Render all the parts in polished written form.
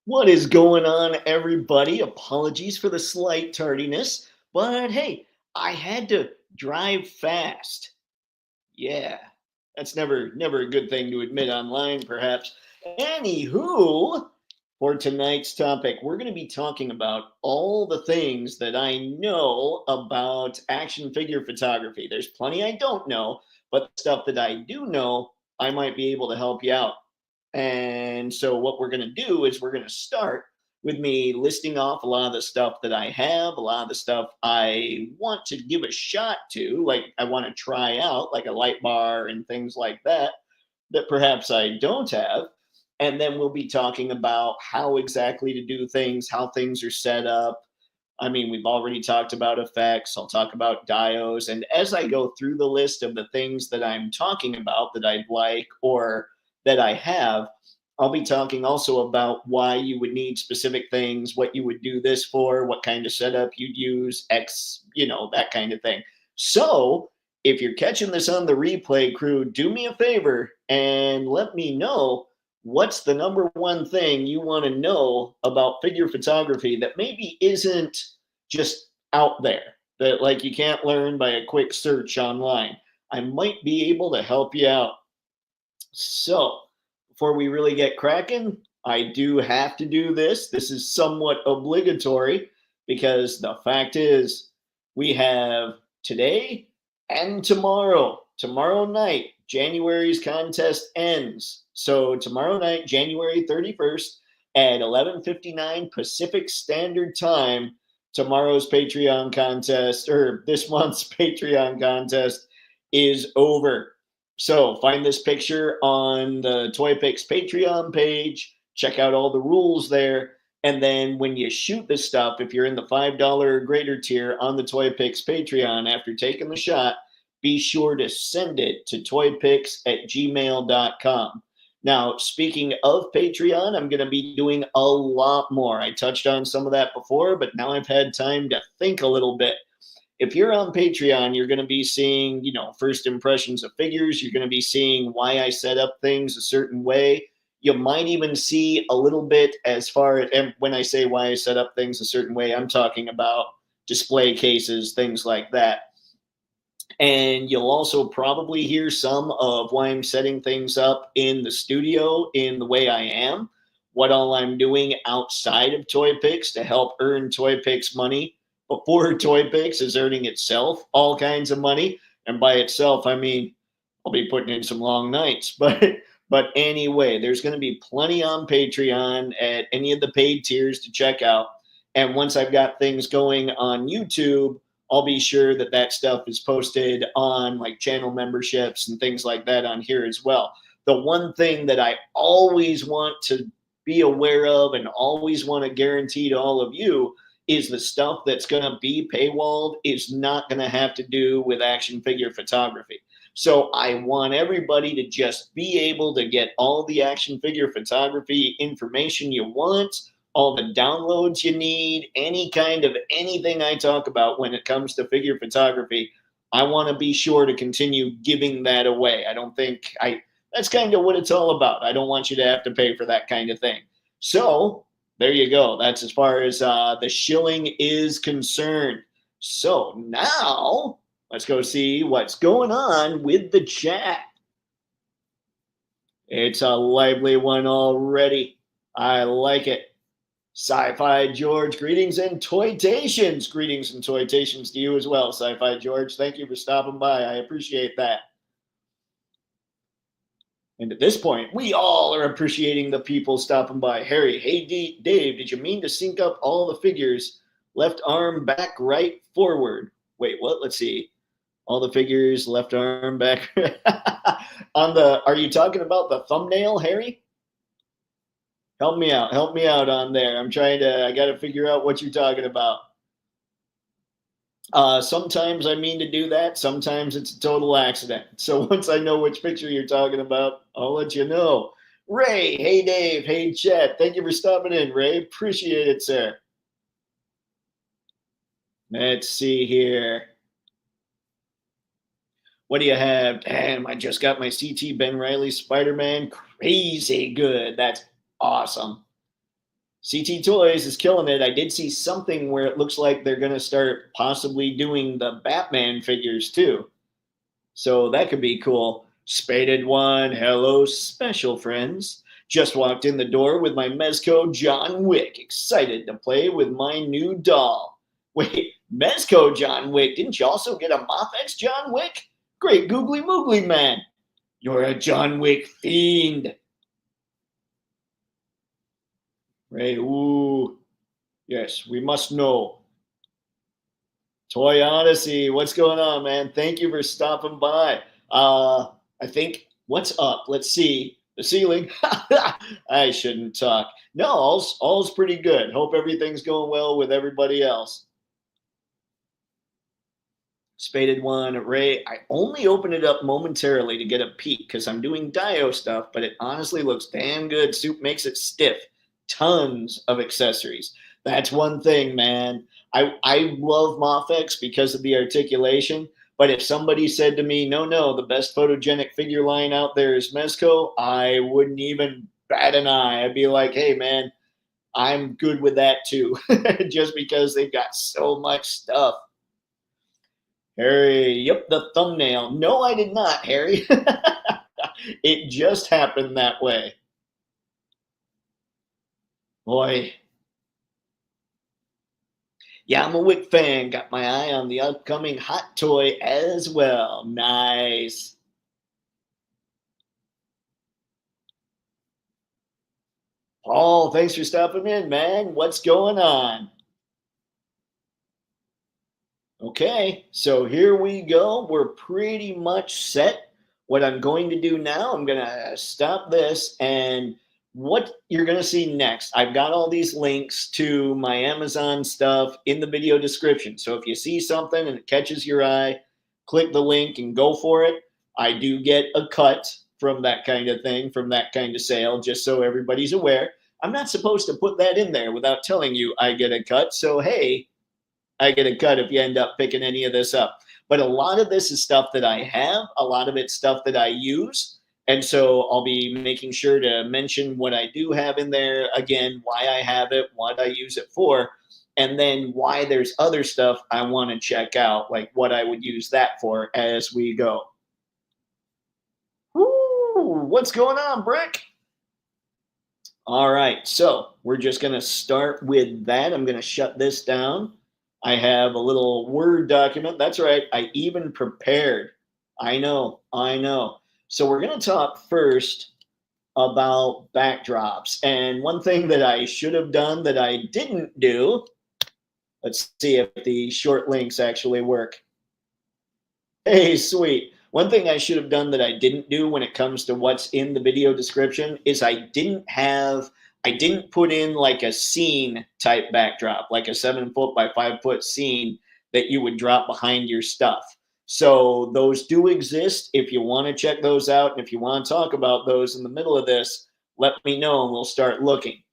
What is going on, everybody? Apologies for the slight tardiness, but hey, I had to drive fast. Yeah, that's never a good thing to admit online, perhaps. Anywho, for tonight's topic, we're going to be talking about all the things that I know about action figure photography. There's plenty I don't know, but the stuff that I do know, I might be able to help you out. And so, what we're going to do is we're going to start with me listing off a lot of the stuff that I have, a lot of the stuff I want to give a shot to, like I want to try out, like a light bar and things like that, that perhaps I don't have. And then we'll be talking about how exactly to do things, how things are set up. I mean, we've already talked about effects. I'll talk about diodes. And as I go through the list of the things that I'm talking about that I'd like or that I have, I'll be talking also about why you would need specific things, what you would do this for, what kind of setup you'd use, X, that kind of thing. So, if you're catching this on the replay, crew, do me a favor and let me know what's the number one thing you want to know about figure photography that maybe isn't just out there, that like you can't learn by a quick search online. I might be able to help you out. So, before we really get cracking, I do have to do this. This is somewhat obligatory because the fact is, we have today and tomorrow. Tomorrow night, January's contest ends. So, tomorrow night, January 31st at 11:59 Pacific Standard Time, tomorrow's Patreon contest, or this month's Patreon contest, is over. So find this picture on the Toypixx Patreon page. Check out all the rules there. And then when you shoot this stuff, if you're in the $5 or greater tier on the Toypixx Patreon after taking the shot, be sure to send it to toypixx@gmail.com. Now, speaking of Patreon, I'm going to be doing a lot more. I touched on some of that before, but now I've had time to think a little bit. If you're on Patreon, you're going to be seeing, first impressions of figures. You're going to be seeing why I set up things a certain way. You might even see a little bit as far as, and when I say why I set up things a certain way, I'm talking about display cases, things like that. And you'll also probably hear some of why I'm setting things up in the studio in the way I am, what all I'm doing outside of Toypixx to help earn Toypixx money before Toypixx is earning itself all kinds of money. And by itself, I mean, I'll be putting in some long nights. But anyway, there's going to be plenty on Patreon at any of the paid tiers to check out. And once I've got things going on YouTube, I'll be sure that that stuff is posted on like channel memberships and things like that on here as well. The one thing that I always want to be aware of and always want to guarantee to all of you is the stuff that's going to be paywalled is not going to have to do with action figure photography. So I want everybody to just be able to get all the action figure photography information you want, all the downloads you need, any kind of anything I talk about when it comes to figure photography. I want to be sure to continue giving that away. I don't think I that's kind of what it's all about. I don't want you to have to pay for that kind of thing. So there you go. That's as far as the shilling is concerned. So now let's go see what's going on with the chat. It's a lively one already. I like it. Sci-Fi George, greetings and toytations. Greetings and toytations to you as well, Sci-Fi George. Thank you for stopping by. I appreciate that. And at this point, we all are appreciating the people stopping by. Harry, hey, Dave, did you mean to sync up all the figures? Left arm back, right, forward. Wait, what? Let's see. All the figures, left arm back. Are you talking about the thumbnail, Harry? Help me out. Help me out on there. I got to figure out what you're talking about. Sometimes I mean to do that. Sometimes it's a total accident. So once I know which picture you're talking about, I'll let you know. Ray, hey Dave, hey Chet. Thank you for stopping in, Ray. Appreciate it, sir. Let's see here. What do you have? Damn, I just got my CT Ben Riley Spider-Man. Crazy good. That's awesome. CT Toys is killing it. I did see something where it looks like they're going to start possibly doing the Batman figures too. So that could be cool. Spaded one. Hello, special friends. Just walked in the door with my Mezco John Wick. Excited to play with my new doll. Wait, Mezco John Wick? Didn't you also get a MOFX John Wick? Great googly moogly man. You're a John Wick fiend. Right? Ooh. Yes, we must know. Toy Odyssey, what's going on, man? Thank you for stopping by. I think what's up? Let's see. The ceiling. I shouldn't talk. No, all's pretty good. Hope everything's going well with everybody else. Spaded one, Ray. I only opened it up momentarily to get a peek because I'm doing Dio stuff, but it honestly looks damn good. Soup makes it stiff. Tons of accessories. That's one thing, man. I love Mofex because of the articulation. But if somebody said to me, no, the best photogenic figure line out there is Mezco, I wouldn't even bat an eye. I'd be like, hey, man, I'm good with that too, just because they've got so much stuff. Harry, yep, the thumbnail. No, I did not, Harry. It just happened that way. Boy. Yeah, I'm a Wick fan. Got my eye on the upcoming hot toy as well. Nice. Paul, thanks for stopping in, man. What's going on? Okay, so here we go. We're pretty much set. What I'm going to do now, I'm going to stop this, and what you're going to see next, I've got all these links to my Amazon stuff in the video description. So if you see something and it catches your eye, click the link and go for it. I do get a cut from that kind of thing, from that kind of sale, just so everybody's aware. I'm not supposed to put that in there without telling you I get a cut. So, hey, I get a cut if you end up picking any of this up. But a lot of this is stuff that I have, a lot of it's stuff that I use. And so I'll be making sure to mention what I do have in there, again, why I have it, what I use it for, and then why there's other stuff I want to check out, like what I would use that for as we go. Woo, what's going on, Brick? All right, so we're just going to start with that. I'm going to shut this down. I have a little Word document. That's right. I even prepared. I know. I know. So we're going to talk first about backdrops. And one thing that I should have done that I didn't do, let's see if the short links actually work. Hey, sweet. One thing I should have done that I didn't do when it comes to what's in the video description is I didn't put in like a scene type backdrop, like a 7 foot by 5 foot scene that you would drop behind your stuff. So those do exist. If you want to check those out, and if you want to talk about those in the middle of this, let me know and we'll start looking.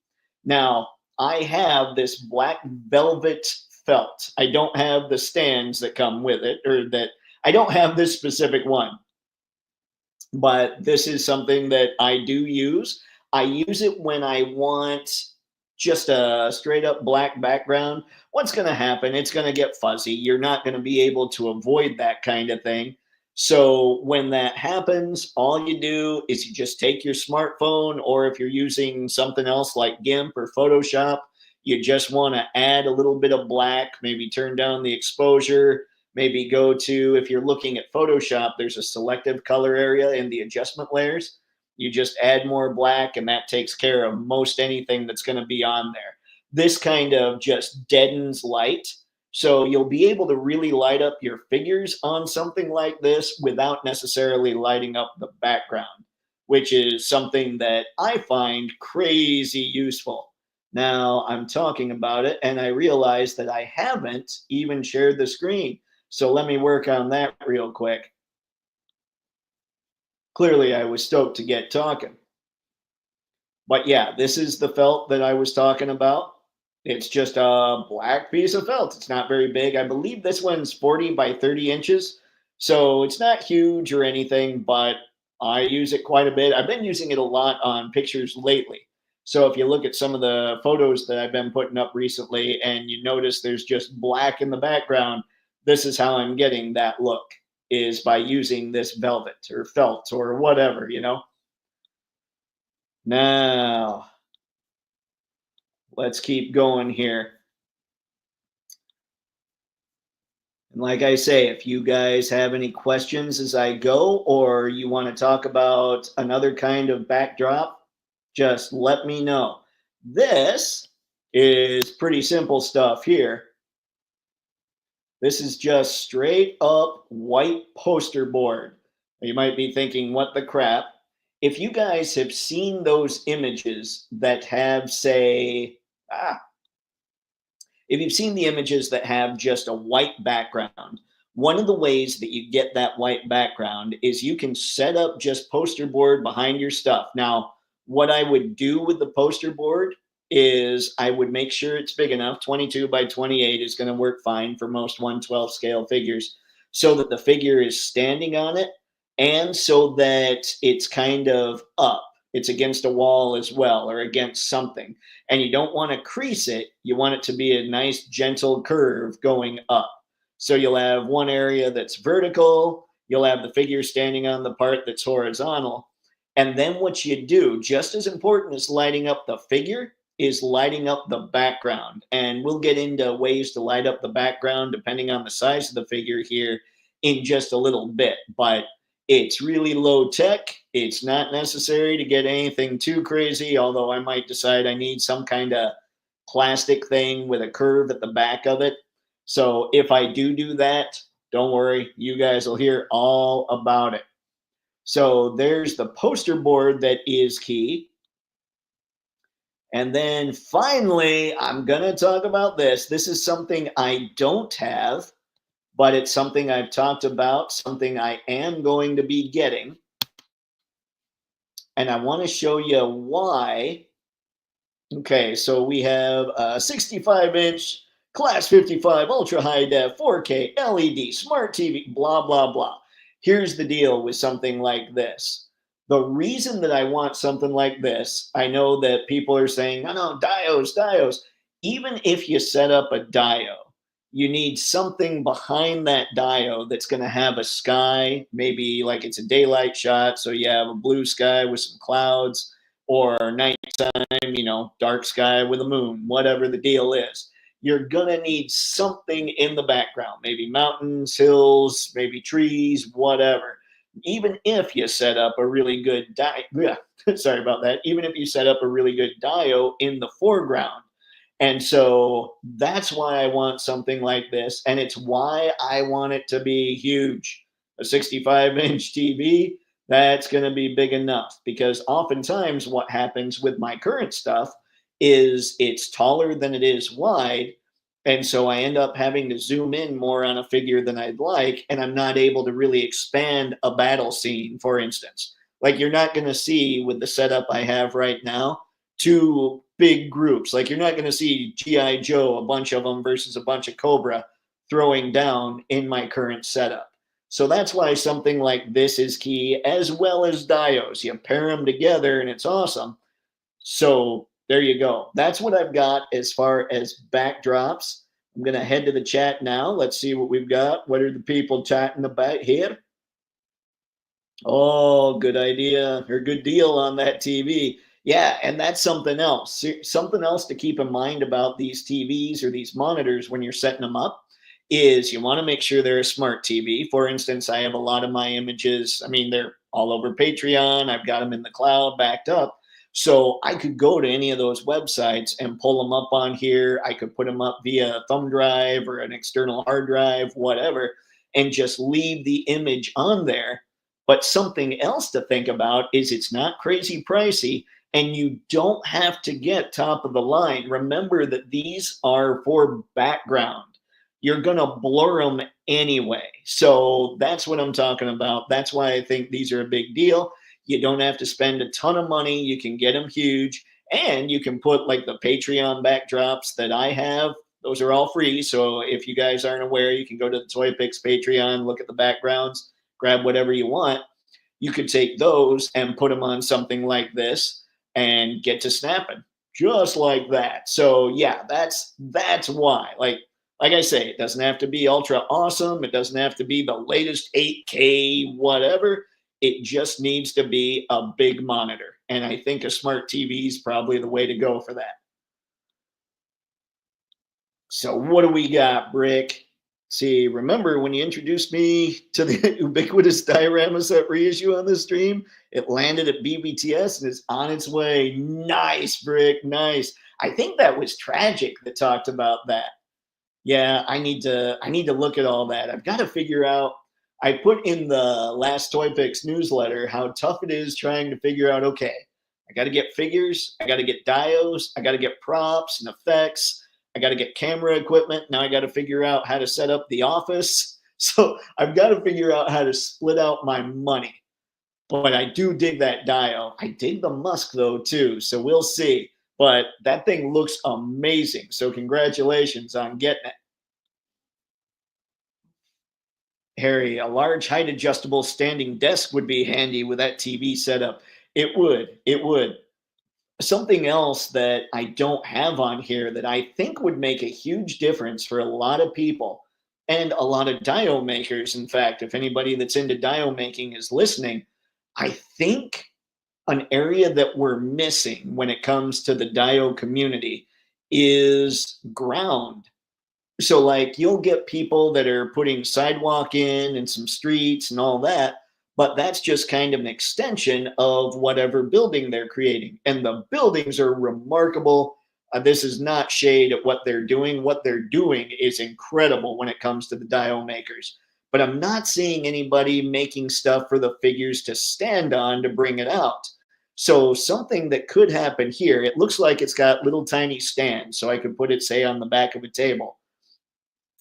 Now, I have this black velvet felt. I don't have the stands that come with it, or that I don't have this specific one, but this is something that I do use. I use it when I want just a straight up black background. What's going to happen? It's going to get fuzzy. You're not going to be able to avoid that kind of thing. So when that happens, all you do is you just take your smartphone, or if you're using something else like GIMP or Photoshop, you just want to add a little bit of black, maybe turn down the exposure, maybe go to, if you're looking at Photoshop, there's a selective color area in the adjustment layers. You just add more black and that takes care of most anything that's going to be on there. This kind of just deadens light. So you'll be able to really light up your figures on something like this without necessarily lighting up the background, which is something that I find crazy useful. Now I'm talking about it and I realize that I haven't even shared the screen. So let me work on that real quick. Clearly, I was stoked to get talking. But yeah, this is the felt that I was talking about. It's just a black piece of felt. It's not very big. I believe this one's 40 by 30 inches. So it's not huge or anything, but I use it quite a bit. I've been using it a lot on pictures lately. So if you look at some of the photos that I've been putting up recently and you notice there's just black in the background, this is how I'm getting that look, is by using this velvet or felt or whatever, you know. Now, let's keep going here. And like I say, if you guys have any questions as I go, or you want to talk about another kind of backdrop, just let me know. This is pretty simple stuff here. This is just straight up white poster board. You might be thinking, what the crap? If you guys have seen those images that have, say, if you've seen the images that have just a white background, one of the ways that you get that white background is you can set up just poster board behind your stuff. Now, what I would do with the poster board is I would make sure it's big enough. 22 by 28 is going to work fine for most 1/12 scale figures, so that the figure is standing on it and so that it's kind of up. It's against a wall as well, or against something, and you don't want to crease it. You want it to be a nice gentle curve going up. So you'll have one area that's vertical, you'll have the figure standing on the part that's horizontal. And then what you do, just as important as lighting up the figure, is lighting up the background. And we'll get into ways to light up the background depending on the size of the figure here in just a little bit. But it's really low tech. It's not necessary to get anything too crazy, although I might decide I need some kind of plastic thing with a curve at the back of it. So if I do that, don't worry, you guys will hear all about it. So there's the poster board that is key. And then finally, I'm going to talk about this. This is something I don't have, but it's something I've talked about, something I am going to be getting. And I want to show you why. Okay, so we have a 65-inch class 55 ultra high def 4K LED smart TV, blah, blah, blah. Here's the deal with something like this. The reason that I want something like this, I know that people are saying, no, no, Dios. Even if you set up a dio, you need something behind that dio that's going to have a sky, maybe like it's a daylight shot. So you have a blue sky with some clouds, or nighttime, dark sky with a moon, whatever the deal is. You're going to need something in the background, maybe mountains, hills, maybe trees, whatever. Even if you set up a really good sorry about that. Even if you set up a really good dio in the foreground. And so that's why I want something like this. And it's why I want it to be huge. A 65-inch TV, that's going to be big enough, because oftentimes what happens with my current stuff is it's taller than it is wide. And so I end up having to zoom in more on a figure than I'd like. And I'm not able to really expand a battle scene, for instance. Like, you're not going to see with the setup I have right now, two big groups. Like, you're not going to see G.I. Joe, a bunch of them versus a bunch of Cobra throwing down in my current setup. So that's why something like this is key, as well as dios. You pair them together and it's awesome. So there you go. That's what I've got as far as backdrops. I'm going to head to the chat now. Let's see what we've got. What are the people chatting about here? Oh, good idea, or good deal on that TV. Yeah, and that's something else. Something else to keep in mind about these TVs or these monitors when you're setting them up is you want to make sure they're a smart TV. For instance, I have a lot of my images, they're all over Patreon. I've got them in the cloud backed up. So I could go to any of those websites and pull them up on here. I could put them up via a thumb drive or an external hard drive, whatever, and just leave the image on there. But something else to think about is it's not crazy pricey, and you don't have to get top of the line. Remember that these are for background. You're going to blur them anyway. So that's what I'm talking about. That's why I think these are a big deal. You don't have to spend a ton of money. You can get them huge, and you can put like the Patreon backdrops that I have. Those are all free. So if you guys aren't aware, you can go to the Toypixx Patreon, look at the backgrounds, grab whatever you want. You could take those and put them on something like this. and get to snapping just like that. So yeah, that's why. Like I say, it doesn't have to be ultra awesome. It doesn't have to be the latest 8K whatever. It just needs to be a big monitor. And I think a smart TV is probably the way to go for that. So what do we got, Brick? See, remember when you introduced me to the ubiquitous diorama set reissue on the stream? It landed at BBTS and is on its way. Nice, Brick, nice. I think that was Tragic that talked about that. Yeah, I need to look at all that. I've got to figure out. I put in the last Toypixx newsletter how tough it is trying to figure out. Okay, I got to get figures. I got to get dios. I got to get props and effects. I got to get camera equipment. Now I got to figure out how to set up the office. So I've got to figure out how to split out my money. But I do dig that dio. I dig the Musk though too. So we'll see. But that thing looks amazing. So congratulations on getting it. Harry, a large height adjustable standing desk would be handy with that TV setup. It would. It would. Something else that I don't have on here that I think would make a huge difference for a lot of people and a lot of dio makers. In fact, if anybody that's into dio making is listening, I think an area that we're missing when it comes to the dio community is ground. So like you'll get people that are putting sidewalk in and some streets and all that, but that's just kind of an extension of whatever building they're creating, and the buildings are remarkable. This is not shade at what they're doing. What they're doing is incredible when it comes to the dio makers, but I'm not seeing anybody making stuff for the figures to stand on to bring it out. So something that could happen here, it looks like it's got little tiny stands, so I could put it, say, on the back of a table.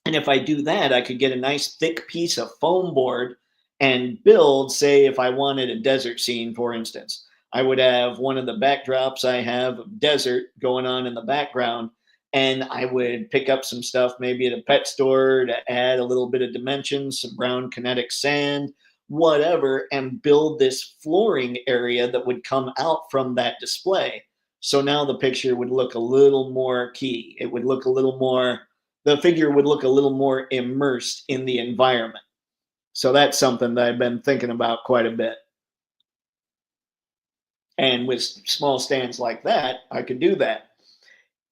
And if I do that, I could get a nice thick piece of foam board and build, say, if I wanted a desert scene, for instance, I would have one of the backdrops I have of desert going on in the background. And I would pick up some stuff maybe at a pet store to add a little bit of dimension, some brown kinetic sand, whatever, and build this flooring area that would come out from that display. So now the picture would look a little more key. It would look a little more, the figure would look a little more immersed in the environment. So that's something that I've been thinking about quite a bit. And with small stands like that, I could do that.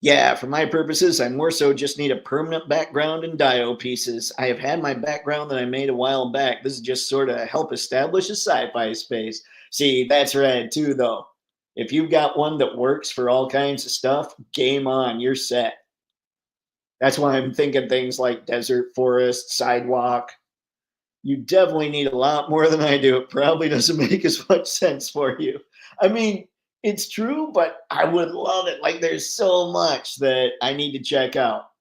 Yeah, for my purposes, I more so just need a permanent background and dio pieces. I have had my background that I made a while back. This is just sort of help establish a sci-fi space. See, that's right too, though. If you've got one that works for all kinds of stuff, game on, you're set. That's why I'm thinking things like desert, forest, sidewalk. You definitely need a lot more than I do. It probably doesn't make as much sense for you. I mean, it's true, but I would love it. Like, there's so much that I need to check out,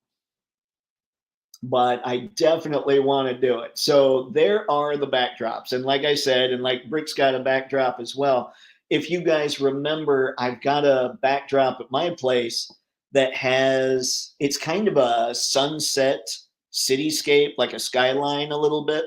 but I definitely want to do it. So there are the backdrops. And like I said, and like Brick's got a backdrop as well. If you guys remember, I've got a backdrop at my place that has, it's kind of a sunset cityscape, like a skyline a little bit.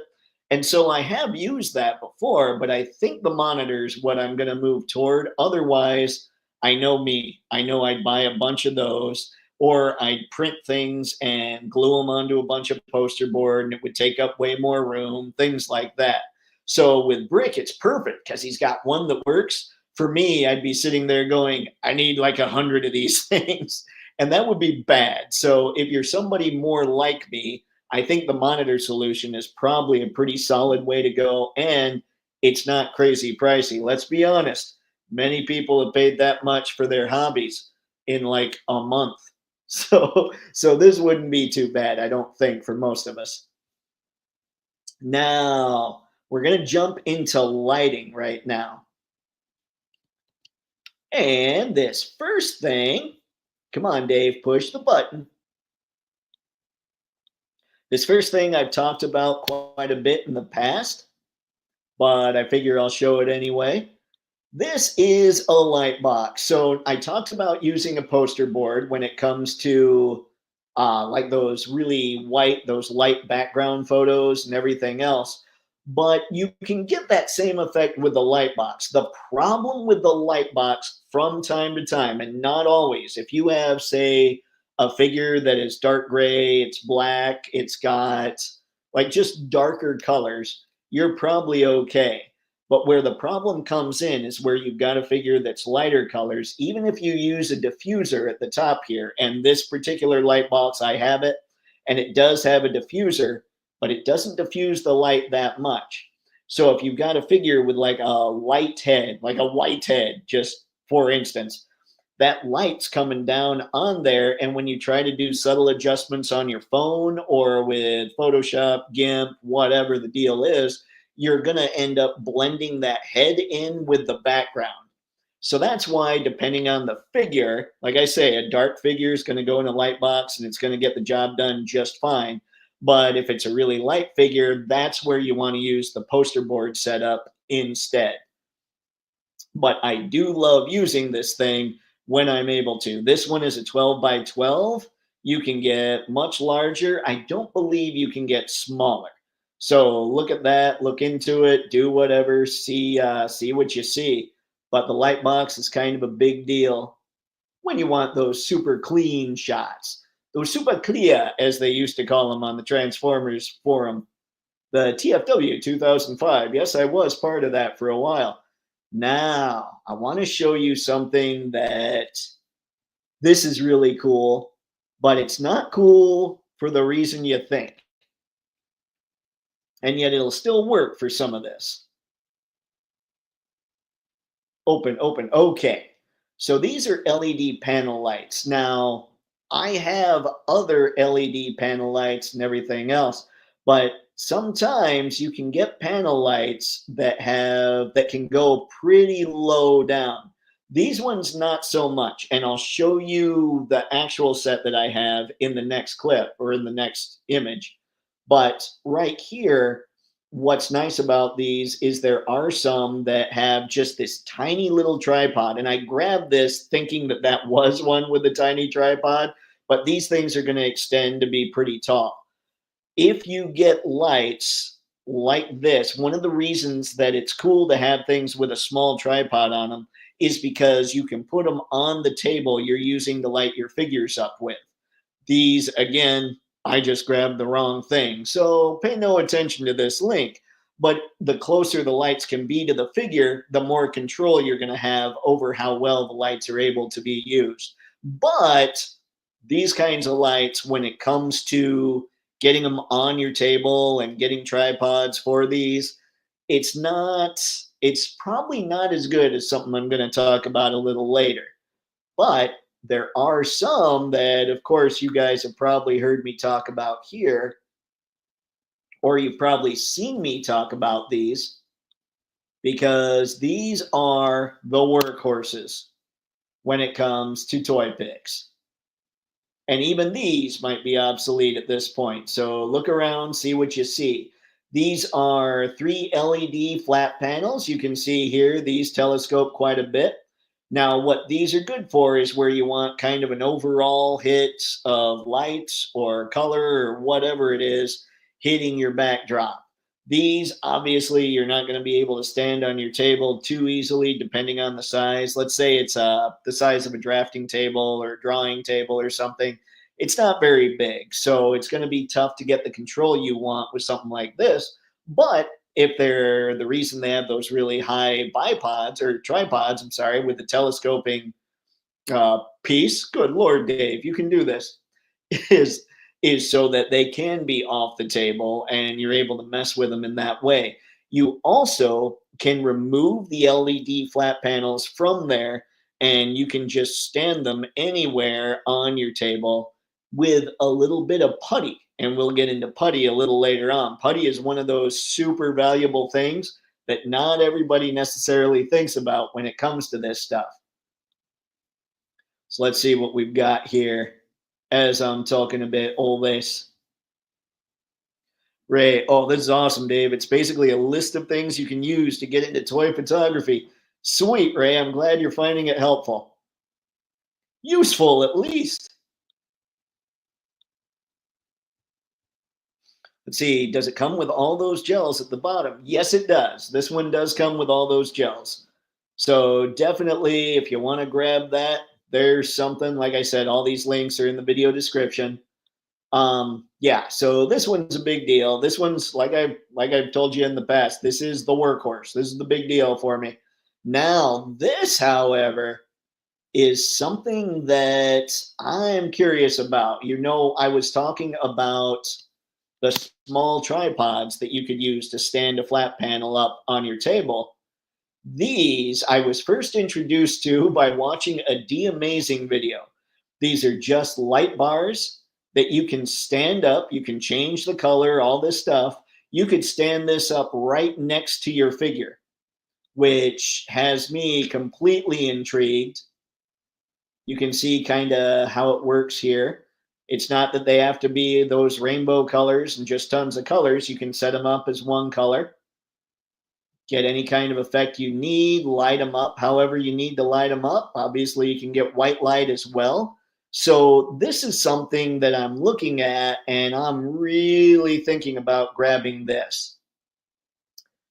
And so I have used that before, but I think the monitor's what I'm going to move toward. Otherwise, I know me. I know I'd buy a bunch of those, or I'd print things and glue them onto a bunch of poster board, and it would take up way more room, things like that. So with Brick, it's perfect because he's got one that works. For me, I'd be sitting there going, I need like 100 of these things, and that would be bad. So if you're somebody more like me, I think the monitor solution is probably a pretty solid way to go, and it's not crazy pricey. Let's be honest. Many people have paid that much for their hobbies in like a month. So this wouldn't be too bad, I don't think, for most of us. Now, we're going to jump into lighting right now. And this first thing, come on, Dave, push the button. This first thing I've talked about quite a bit in the past, but I figure I'll show it anyway. This is a light box. So I talked about using a poster board when it comes to like those really white, those light background photos and everything else. But you can get that same effect with the light box. The problem with the light box from time to time, and not always. If you have, say, a figure that is dark gray, it's black, it's got like just darker colors, you're probably okay. But where the problem comes in is where you've got a figure that's lighter colors. Even if you use a diffuser at the top here, and this particular light box, I have it, and it does have a diffuser, but it doesn't diffuse the light that much. So if you've got a figure with like a light head, like a white head, just for instance, that light's coming down on there. And when you try to do subtle adjustments on your phone or with Photoshop, GIMP, whatever the deal is, you're going to end up blending that head in with the background. So that's why, depending on the figure, like I say, a dark figure is going to go in a light box and it's going to get the job done just fine. But if it's a really light figure, that's where you want to use the poster board setup instead. But I do love using this thing when I'm able to. This one is a 12 by 12. You can get much larger. I don't believe you can get smaller. So look at that, look into it, do whatever, see what you see. But the light box is kind of a big deal when you want those super clean shots. Those super clear, as they used to call them on the Transformers forum. The TFW 2005. Yes, I was part of that for a while. Now, I want to show you something that this is really cool, but it's not cool for the reason you think. And yet it'll still work for some of this. Open, open. Okay. So these are LED panel lights. Now, I have other LED panel lights and everything else, but sometimes you can get panel lights that can go pretty low down. These ones not so much, and I'll show you the actual set that I have in the next clip or in the next image. But right here, what's nice about these is there are some that have just this tiny little tripod, and I grabbed this thinking that that was one with a tiny tripod, but these things are going to extend to be pretty tall. If you get lights like this, one of the reasons that it's cool to have things with a small tripod on them is because you can put them on the table you're using to light your figures up with. These, again, I just grabbed the wrong thing. So pay no attention to this link. But the closer the lights can be to the figure, the more control you're going to have over how well the lights are able to be used. But these kinds of lights, when it comes to getting them on your table and getting tripods for these, it's probably not as good as something I'm going to talk about a little later. But there are some that, of course, you guys have probably heard me talk about here, or you've probably seen me talk about these, because these are the workhorses when it comes to Toypixx. And even these might be obsolete at this point. So look around, see what you see. These are 3 LED flat panels. You can see here, these telescope quite a bit. Now, what these are good for is where you want kind of an overall hit of lights or color or whatever it is hitting your backdrop. These, obviously, you're not going to be able to stand on your table too easily, depending on the size. Let's say it's the size of a drafting table or drawing table or something. It's not very big, so it's going to be tough to get the control you want with something like this. But if they're the reason they have those really high bipods or tripods, I'm sorry, with the telescoping piece, good Lord, Dave, you can do this, is is so that they can be off the table and you're able to mess with them in that way. You also can remove the LED flat panels from there and you can just stand them anywhere on your table with a little bit of putty. And we'll get into putty a little later on. Putty is one of those super valuable things that not everybody necessarily thinks about when it comes to this stuff. So let's see what we've got here as I'm talking a bit all this. Ray, oh, this is awesome, Dave. It's basically a list of things you can use to get into toy photography. Sweet, Ray. I'm glad you're finding it helpful. Useful, at least. Let's see, does it come with all those gels at the bottom? Yes, it does. This one does come with all those gels. So definitely, if you want to grab that, there's something. Like I said, all these links are in the video description. Yeah, so this one's a big deal. This one's like I've told you in the past, this is the workhorse. This is the big deal for me. Now, this, however, is something that I'm curious about. I was talking about the small tripods that you could use to stand a flat panel up on your table. These I was first introduced to by watching a D-Amazing video. These are just light bars that you can stand up, you can change the color, all this stuff. You could stand this up right next to your figure, which has me completely intrigued. You can see kind of how it works here. It's not that they have to be those rainbow colors and just tons of colors. You can set them up as one color, get any kind of effect you need, light them up however you need to light them up. Obviously, you can get white light as well. So, this is something that I'm looking at, and I'm really thinking about grabbing this.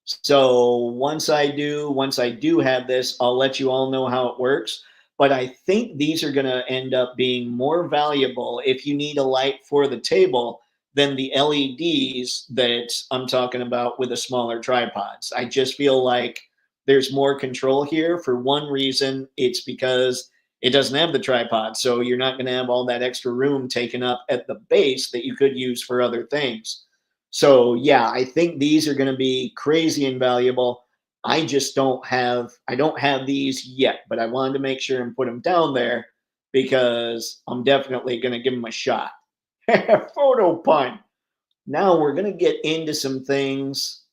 So once I do have this, I'll let you all know how it works. But I think these are going to end up being more valuable if you need a light for the table than the LEDs that I'm talking about with the smaller tripods. I just feel like there's more control here. For one reason, it's because it doesn't have the tripod. So you're not going to have all that extra room taken up at the base that you could use for other things. So yeah, I think these are going to be crazy invaluable. I don't have these yet, but I wanted to make sure and put them down there because I'm definitely going to give them a shot. Photo pun. Now we're going to get into some things.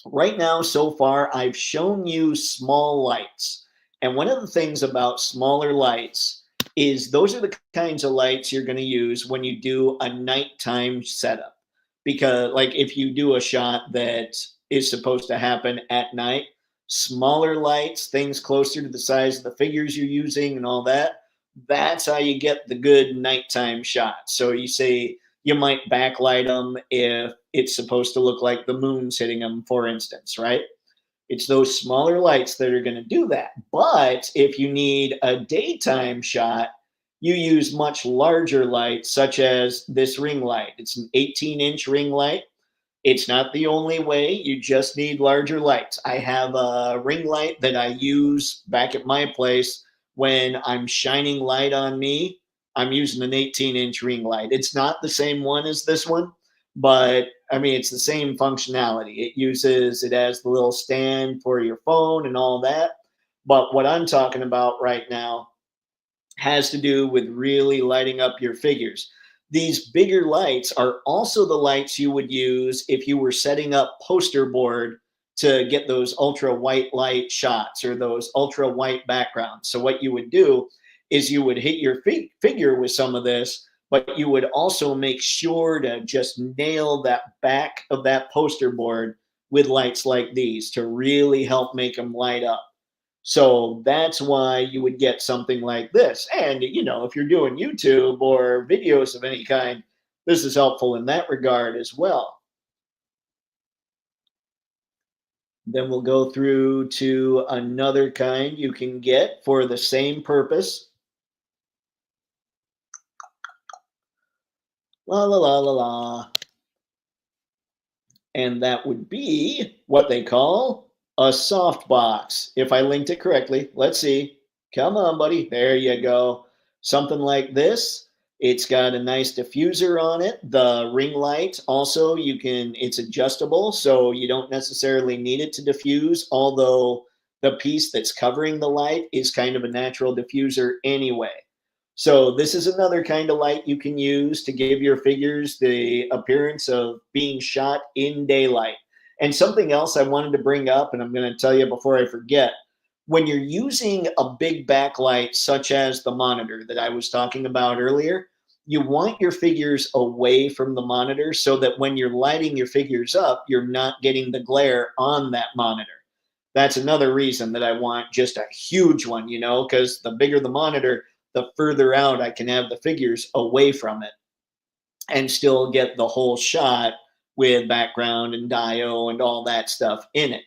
Right now, so far, I've shown you small lights. And one of the things about smaller lights is those are the kinds of lights you're going to use when you do a nighttime setup. Because, like, if you do a shot that is supposed to happen at night, smaller lights, things closer to the size of the figures you're using and all that, that's how you get the good nighttime shots. So you say, you might backlight them if it's supposed to look like the moon's hitting them, for instance, right? It's those smaller lights that are going to do that. But if you need a daytime shot, you use much larger lights, such as this ring light. It's an 18-inch ring light. It's not the only way. You just need larger lights. I have a ring light that I use back at my place when I'm shining light on me. I'm using an 18-inch ring light. It's not the same one as this one, but I mean, it's the same functionality. It has the little stand for your phone and all that. But what I'm talking about right now has to do with really lighting up your figures. These bigger lights are also the lights you would use if you were setting up poster board to get those ultra white light shots or those ultra white backgrounds. So what you would do is you would hit your figure with some of this, but you would also make sure to just nail that back of that poster board with lights like these to really help make them light up. So that's why you would get something like this. And, if you're doing YouTube or videos of any kind, this is helpful in that regard as well. Then we'll go through to another kind you can get for the same purpose. La la la la la. And that would be what they call a softbox. If I linked it correctly, let's see. Come on, buddy. There you go. Something like this. It's got a nice diffuser on it. The ring light also, it's adjustable, so you don't necessarily need it to diffuse, although the piece that's covering the light is kind of a natural diffuser anyway. So this is another kind of light you can use to give your figures the appearance of being shot in daylight. And something else I wanted to bring up, and I'm going to tell you before I forget, when you're using a big backlight such as the monitor that I was talking about earlier, you want your figures away from the monitor so that when you're lighting your figures up, you're not getting the glare on that monitor. That's another reason that I want just a huge one, because the bigger the monitor, the further out I can have the figures away from it and still get the whole shot with background and dio and all that stuff in it.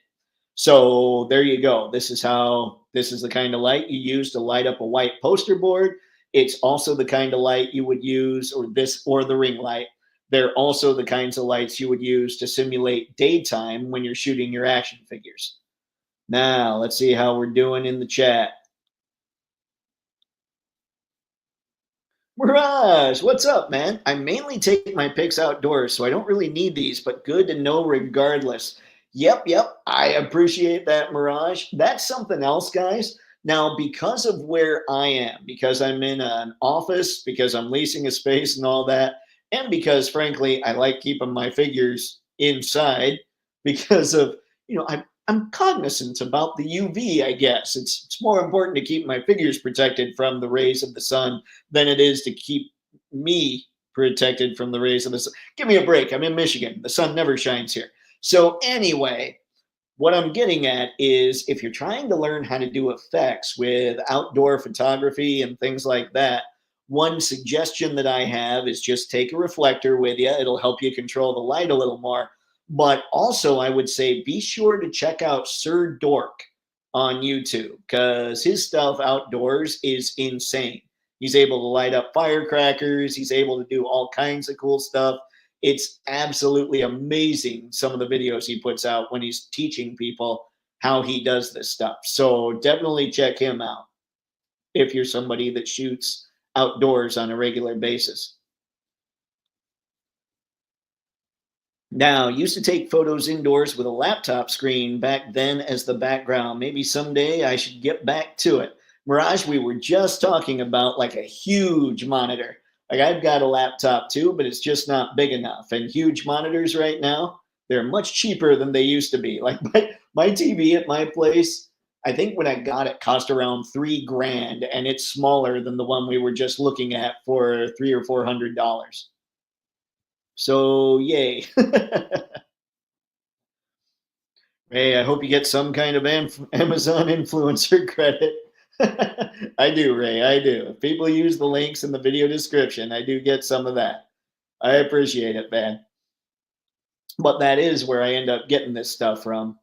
So there you go. This is the kind of light you use to light up a white poster board. It's also the kind of light you would use, or the ring light. They're also the kinds of lights you would use to simulate daytime when you're shooting your action figures. Now, let's see how we're doing in the chat. Mirage, what's up, man? I mainly take my pics outdoors, so I don't really need these, but good to know regardless. Yep. I appreciate that, Mirage. That's something else, guys. Now, because of where I am, because I'm in an office, because I'm leasing a space and all that, and because, frankly, I like keeping my figures inside because of, I'm cognizant about the UV, I guess. It's more important to keep my figures protected from the rays of the sun than it is to keep me protected from the rays of the sun. Give me a break. I'm in Michigan. The sun never shines here. So, anyway, what I'm getting at is if you're trying to learn how to do effects with outdoor photography and things like that, one suggestion that I have is just take a reflector with you. It'll help you control the light a little more. But also, I would say be sure to check out Sir Dork on YouTube because his stuff outdoors is insane. He's able to light up firecrackers, he's able to do all kinds of cool stuff. It's absolutely amazing some of the videos he puts out when he's teaching people how he does this stuff. So definitely check him out if you're somebody that shoots outdoors on a regular basis. Now, used to take photos indoors with a laptop screen back then as the background. Maybe someday I should get back to it. Mirage, we were just talking about like a huge monitor. Like I've got a laptop too, but it's just not big enough. And huge monitors right now, they're much cheaper than they used to be. Like my TV at my place, I think when I got it cost around $3,000, and it's smaller than the one we were just looking at for $300 or $400. So yay. Hey, I hope you get some kind of Amazon influencer credit. I do, Ray. I do. If people use the links in the video description, I do get some of that. I appreciate it, man. But that is where I end up getting this stuff from.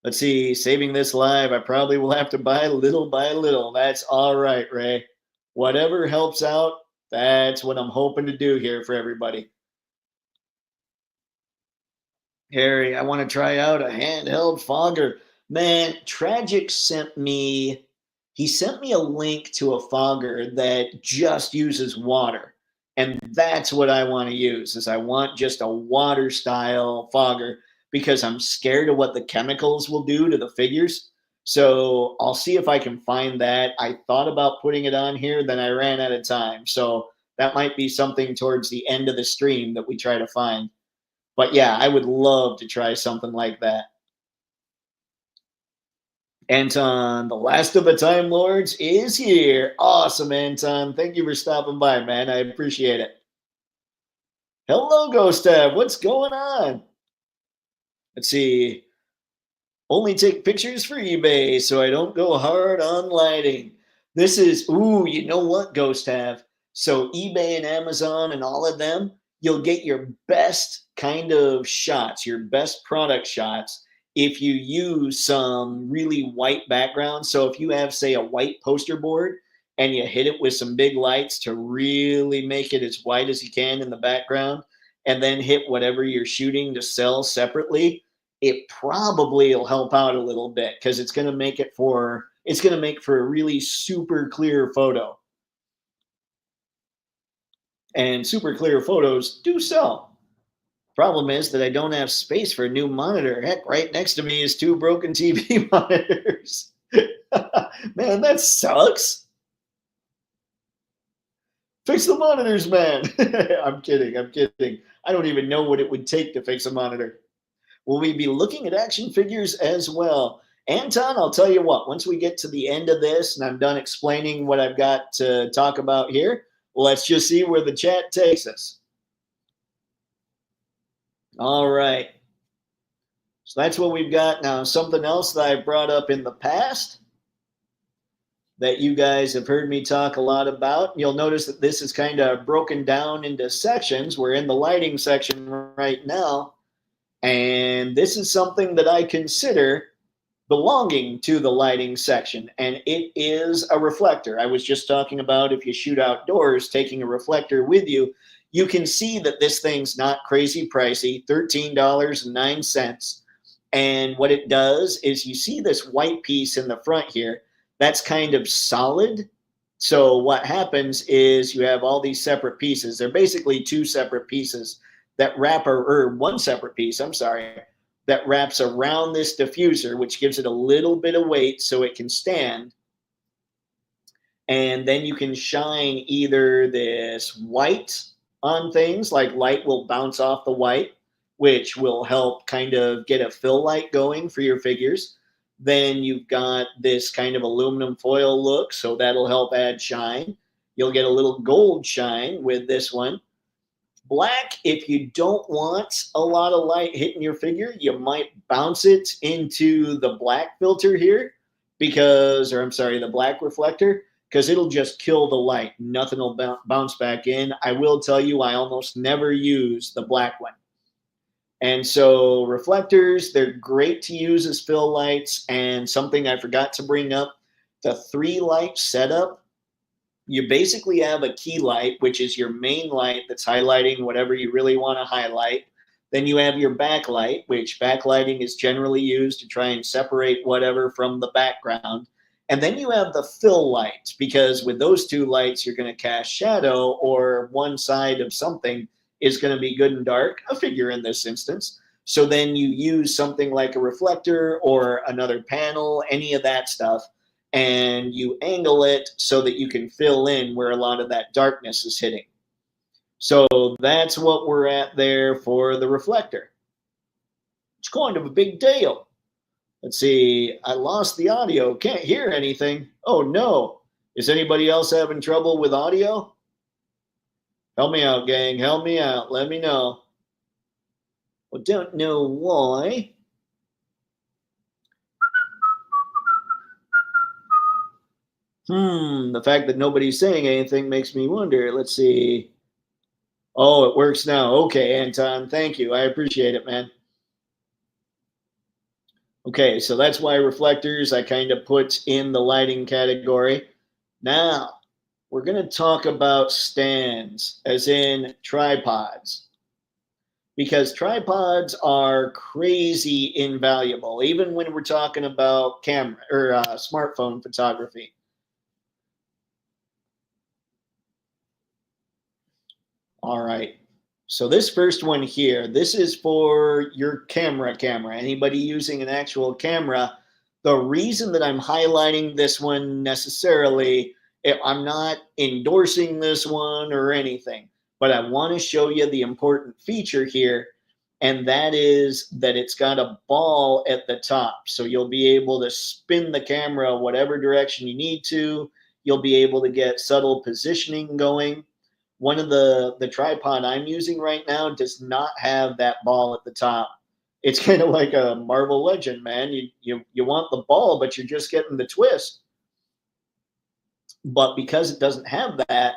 Let's see, saving this live, I probably will have to buy little by little. That's all right, Ray. Whatever helps out, that's what I'm hoping to do here for everybody. Harry, I want to try out a handheld fogger. Man, Tragic he sent me a link to a fogger that just uses water. And that's what I want to use is I want just a water style fogger because I'm scared of what the chemicals will do to the figures. So I'll see if I can find that. I thought about putting it on here, then I ran out of time. So that might be something towards the end of the stream that we try to find. But yeah, I would love to try something like that. Anton, the last of the Time Lords is here. Awesome, Anton. Thank you for stopping by, man. I appreciate it. Hello, Ghost Tab. What's going on? Let's see. Only take pictures for eBay so I don't go hard on lighting. This is, ooh, you know what, Ghost Tab? So eBay and Amazon and all of them, you'll get your best kind of shots, your best product shots if you use some really white background. So if you have, say, a white poster board and you hit it with some big lights to really make it as white as you can in the background, and then hit whatever you're shooting to sell separately, it probably will help out a little bit because it's going to make for a really super clear photo. And super clear photos do sell. Problem is that I don't have space for a new monitor. Heck, right next to me is two broken TV monitors. Man, that sucks. Fix the monitors, man. I'm kidding. I don't even know what it would take to fix a monitor. Will we be looking at action figures as well? Anton, I'll tell you what, once we get to the end of this and I'm done explaining what I've got to talk about here, let's just see where the chat takes us. All right. So that's what we've got now. Something else that I brought up in the past that you guys have heard me talk a lot about. You'll notice that this is kind of broken down into sections. We're in the lighting section right now. And this is something that I consider belonging to the lighting section, and it is a reflector. I was just talking about if you shoot outdoors, taking a reflector with you, you can see that this thing's not crazy pricey, $13.09. And what it does is you see this white piece in the front here, that's kind of solid. So what happens is you have all these separate pieces. They're basically two separate pieces that wrap, or one separate piece, I'm sorry, that wraps around this diffuser, which gives it a little bit of weight so it can stand. And then you can shine either this white on things, like light will bounce off the white, which will help kind of get a fill light going for your figures. Then you've got this kind of aluminum foil look, so that'll help add shine. You'll get a little gold shine with this one. Black, if you don't want a lot of light hitting your figure, you might bounce it into the black filter here because, or I'm sorry, the black reflector, because it'll just kill the light. Nothing will bounce back in. I will tell you, I almost never use the black one. And so reflectors, they're great to use as fill lights. And something I forgot to bring up, the 3-light setup. You basically have a key light, which is your main light that's highlighting whatever you really want to highlight. Then you have your backlight, which backlighting is generally used to try and separate whatever from the background. And then you have the fill light, because with those two lights, you're going to cast shadow, or one side of something is going to be good and dark, a figure in this instance. So then you use something like a reflector or another panel, any of that stuff, and you angle it so that you can fill in where a lot of that darkness is hitting. So that's what we're at there for the reflector. It's kind of a big deal. Let's see, I lost the audio, can't hear anything. Oh no, is anybody else having trouble with audio? Help me out, gang, help me out, let me know. Well, don't know why. The fact that nobody's saying anything makes me wonder. Let's see. Oh, it works now. Okay, Anton, thank you. I appreciate it, man. Okay, so that's why reflectors I kind of put in the lighting category. Now, we're going to talk about stands, as in tripods. Because tripods are crazy invaluable, even when we're talking about camera or smartphone photography. All right. So this first one here, this is for your camera. Anybody using an actual camera, the reason that I'm highlighting this one necessarily, I'm not endorsing this one or anything, but I want to show you the important feature here, and that is that it's got a ball at the top. So you'll be able to spin the camera whatever direction you need to. You'll be able to get subtle positioning going. One of the tripod I'm using right now does not have that ball at the top. It's kind of like a Marvel Legend, man. You want the ball, but you're just getting the twist. But because it doesn't have that,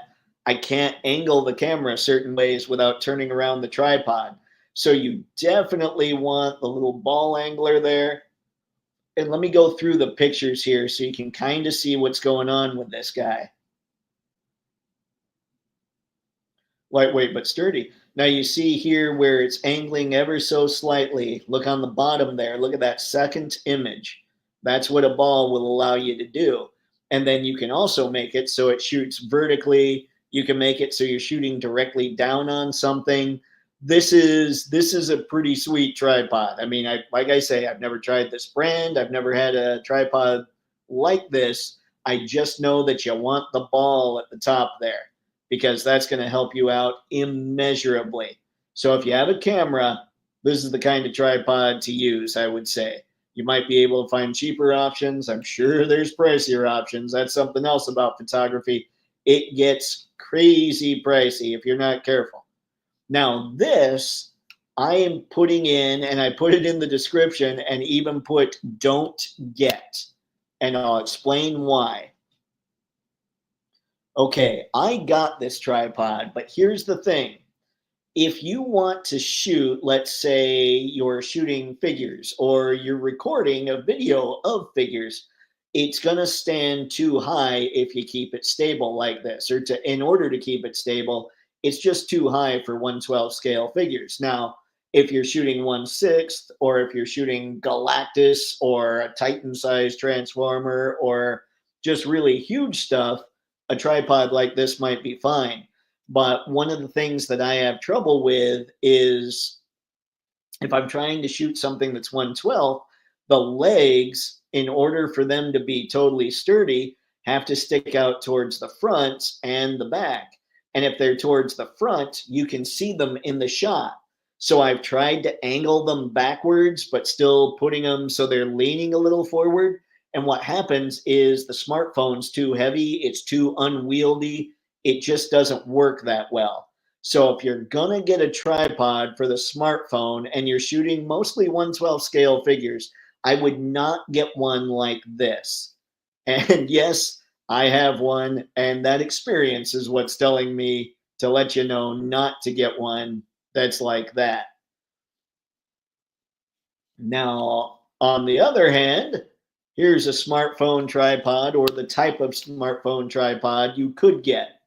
I can't angle the camera certain ways without turning around the tripod. So you definitely want the little ball angler there. And let me go through the pictures here so you can kind of see what's going on with this guy. Lightweight but sturdy. Now you see here where it's angling ever so slightly. Look on the bottom there. Look at that second image. That's what a ball will allow you to do. And then you can also make it so it shoots vertically. You can make it so you're shooting directly down on something. This is a pretty sweet tripod. I mean, like I say, I've never tried this brand. I've never had a tripod like this. I just know that you want the ball at the top there, because that's going to help you out immeasurably. So if you have a camera, this is the kind of tripod to use, I would say. You might be able to find cheaper options. I'm sure there's pricier options. That's something else about photography. It gets crazy pricey if you're not careful. Now this, I am putting in, and I put it in the description and even put don't get. And I'll explain why. Okay, I got this tripod, but here's the thing. if you want to shoot, let's say you're shooting figures or you're recording a video of figures, it's going to stand too high if you keep it stable like this, or in order to keep it stable, it's just too high for 1/12 scale figures. Now, if you're shooting 1/6, or if you're shooting Galactus or a Titan sized transformer or just really huge stuff, a tripod like this might be fine. But one of the things that I have trouble with is if I'm trying to shoot something that's 1/12, the legs, in order for them to be totally sturdy, have to stick out towards the front and the back. And if they're towards the front, you can see them in the shot. So I've tried to angle them backwards, but still putting them so they're leaning a little forward. And what happens is the smartphone's too heavy, it's too unwieldy, it just doesn't work that well. So if you're gonna get a tripod for the smartphone and you're shooting mostly 1/12 scale figures, I would not get one like this. And yes, I have one, and that experience is what's telling me to let you know not to get one that's like that. Now, on the other hand, here's a smartphone tripod, or the type of smartphone tripod you could get.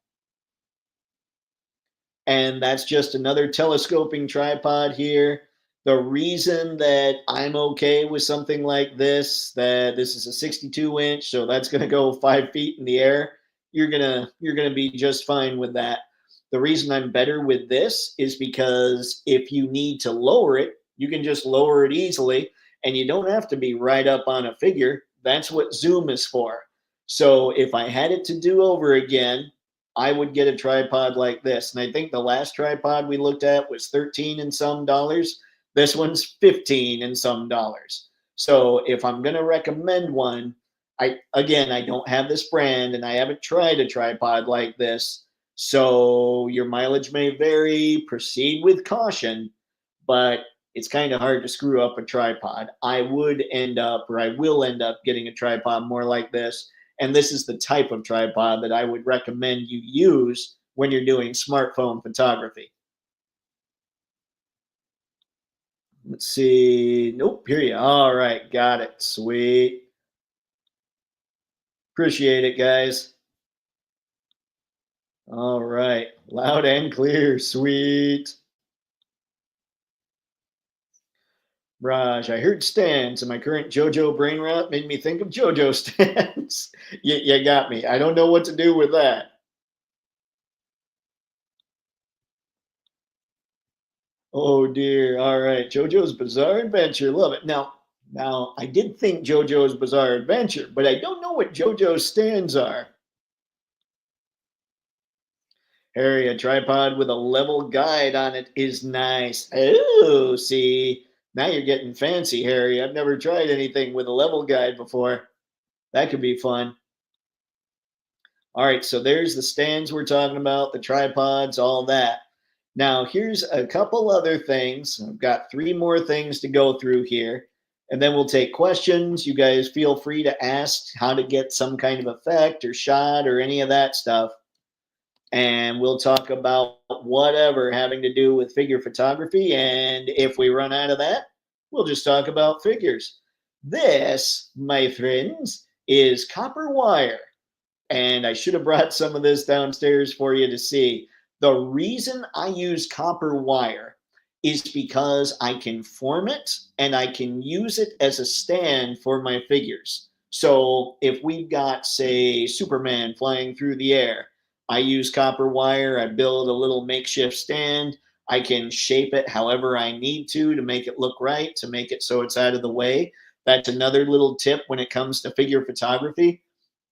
And that's just another telescoping tripod here. The reason that I'm okay with something like this, that this is a 62 inch, so that's going to go 5 feet in the air. You're gonna be just fine with that. The reason I'm better with this is because if you need to lower it, you can just lower it easily, and you don't have to be right up on a figure. That's what zoom is for. So if I had it to do over again, I would get a tripod like this. And I think the last tripod we looked at was 13 and some dollars. This one's 15 and some dollars. So if I'm going to recommend one, I don't have this brand and I haven't tried a tripod like this. So your mileage may vary, proceed with caution, but it's kind of hard to screw up a tripod. I would end up, or I will end up getting a tripod more like this. And this is the type of tripod that I would recommend you use when you're doing smartphone photography. Let's see. Nope, here you are. All right, got it. Sweet. Appreciate it, guys. All right, loud and clear. Sweet. Raj, I heard stands, and my current JoJo brain rot made me think of JoJo stands. You got me. I don't know what to do with that. Oh dear. All right. JoJo's Bizarre Adventure. Love it. Now I did think JoJo's Bizarre Adventure, but I don't know what JoJo's stands are. Harry, a tripod with a level guide on it is nice. Oh, see, now you're getting fancy, Harry. I've never tried anything with a level guide before. That could be fun. All right, so there's the stands we're talking about, the tripods, all that. Now, here's a couple other things. I've got three more things to go through here, and then we'll take questions. You guys feel free to ask how to get some kind of effect or shot or any of that stuff. And we'll talk about whatever having to do with figure photography. And if we run out of that, we'll just talk about figures. This, my friends, is copper wire. And I should have brought some of this downstairs for you to see. The reason I use copper wire is because I can form it and I can use it as a stand for my figures. So if we've got, say, Superman flying through the air, I use copper wire. I build a little makeshift stand. I can shape it however I need to make it look right, to make it so it's out of the way. That's another little tip when it comes to figure photography,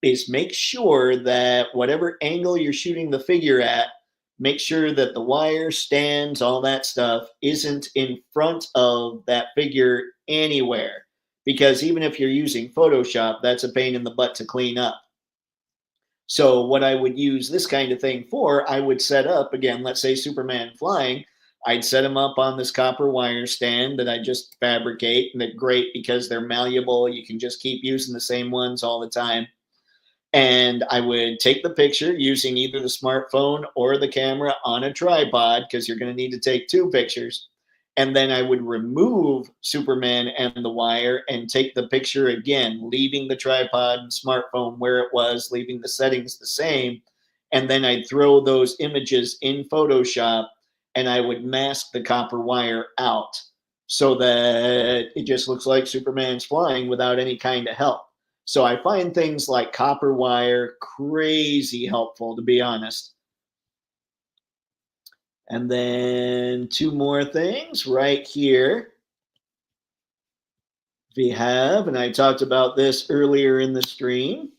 is make sure that whatever angle you're shooting the figure at, make sure that the wire, stands, all that stuff isn't in front of that figure anywhere. Because even if you're using Photoshop, that's a pain in the butt to clean up. So what I would use this kind of thing for, I would set up, again, let's say Superman flying, I'd set them up on this copper wire stand that I just fabricate, and they're great because they're malleable. You can just keep using the same ones all the time. And I would take the picture using either the smartphone or the camera on a tripod because you're going to need to take two pictures. And then I would remove Superman and the wire and take the picture again, leaving the tripod and smartphone where it was, leaving the settings the same. And then I'd throw those images in Photoshop and I would mask the copper wire out so that it just looks like Superman's flying without any kind of help. So I find things like copper wire crazy helpful, to be honest. And then two more things right here. We have, and I talked about this earlier in the stream,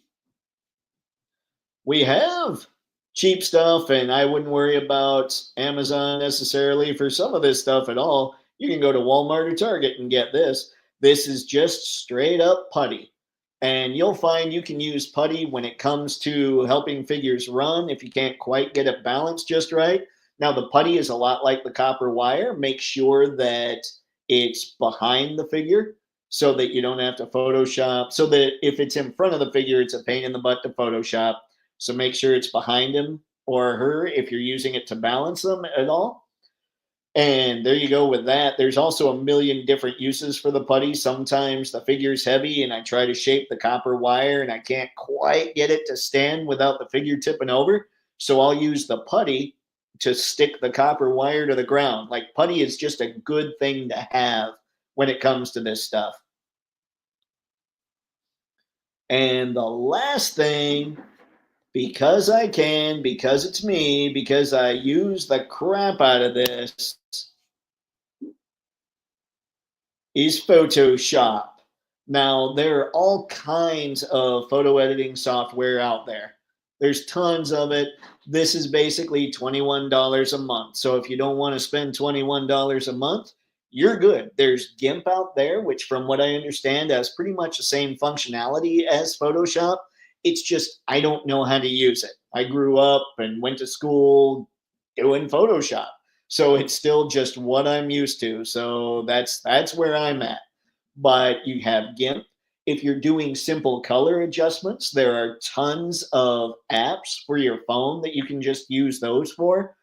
we have cheap stuff, and I wouldn't worry about Amazon necessarily for some of this stuff at all. You can go to Walmart or Target and get this. This is just straight up putty. And you'll find you can use putty when it comes to helping figures run if you can't quite get it balanced just right. Now, the putty is a lot like the copper wire. Make sure that it's behind the figure so that you don't have to Photoshop. So that if it's in front of the figure, it's a pain in the butt to Photoshop. So make sure it's behind him or her if you're using it to balance them at all. And there you go with that. There's also a million different uses for the putty. Sometimes the figure's heavy and I try to shape the copper wire and I can't quite get it to stand without the figure tipping over. So I'll use the putty to stick the copper wire to the ground. Like putty is just a good thing to have when it comes to this stuff. And the last thing, because I can, because it's me, because I use the crap out of this, is Photoshop. Now, there are all kinds of photo editing software out there. There's tons of it. This is basically $21 a month. So if you don't want to spend $21 a month, you're good. There's GIMP out there, which, from what I understand, has pretty much the same functionality as Photoshop. It's just I don't know how to use it. I grew up and went to school doing Photoshop. So it's still just what I'm used to. So that's where I'm at. But you have GIMP. If you're doing simple color adjustments, there are tons of apps for your phone that you can just use those for.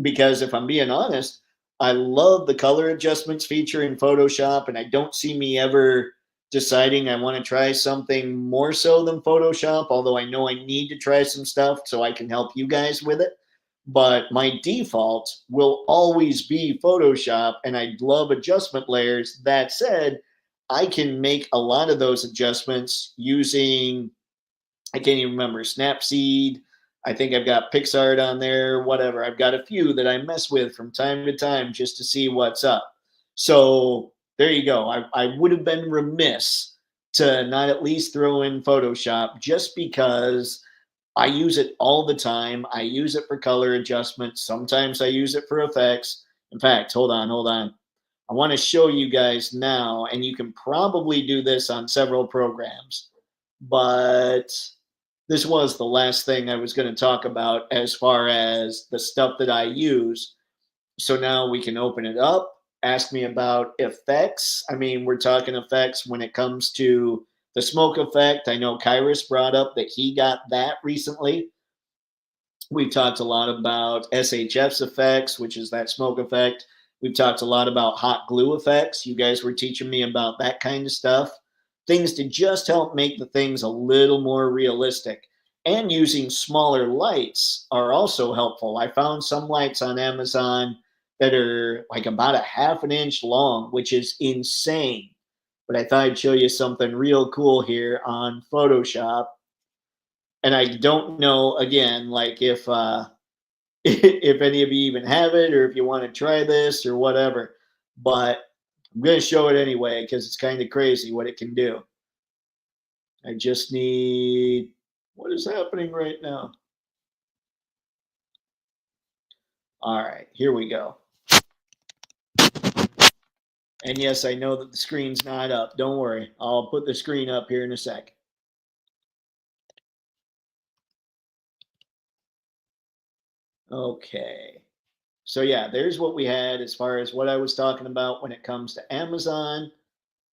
Because if I'm being honest, I love the color adjustments feature in Photoshop, and I don't see me ever deciding I want to try something more so than Photoshop, although I know I need to try some stuff so I can help you guys with it. But my default will always be Photoshop, and I love adjustment layers. That said, I can make a lot of those adjustments using, I can't even remember, Snapseed. I think I've got PixArt on there, whatever. I've got a few that I mess with from time to time just to see what's up. So there you go. I would have been remiss to not at least throw in Photoshop just because I use it all the time. I use it for color adjustments. Sometimes I use it for effects. In fact, hold on. I want to show you guys now, and you can probably do this on several programs, but this was the last thing I was going to talk about as far as the stuff that I use. So now we can open it up. Ask me about effects. I mean, we're talking effects when it comes to the smoke effect. I know Kyrus brought up that he got that recently. We've talked a lot about SHF's effects, which is that smoke effect. We've talked a lot about hot glue effects. You guys were teaching me about that kind of stuff. Things to just help make the things a little more realistic. And using smaller lights are also helpful. I found some lights on Amazon that are like about a half an inch long, which is insane. But I thought I'd show you something real cool here on Photoshop. And I don't know, again, like if if any of you even have it or if you want to try this or whatever. But I'm going to show it anyway because it's kind of crazy what it can do. I just need, what is happening right now? All right, here we go. And yes, I know that the screen's not up. Don't worry. I'll put the screen up here in a sec. Okay. So yeah, there's what we had as far as what I was talking about when it comes to Amazon.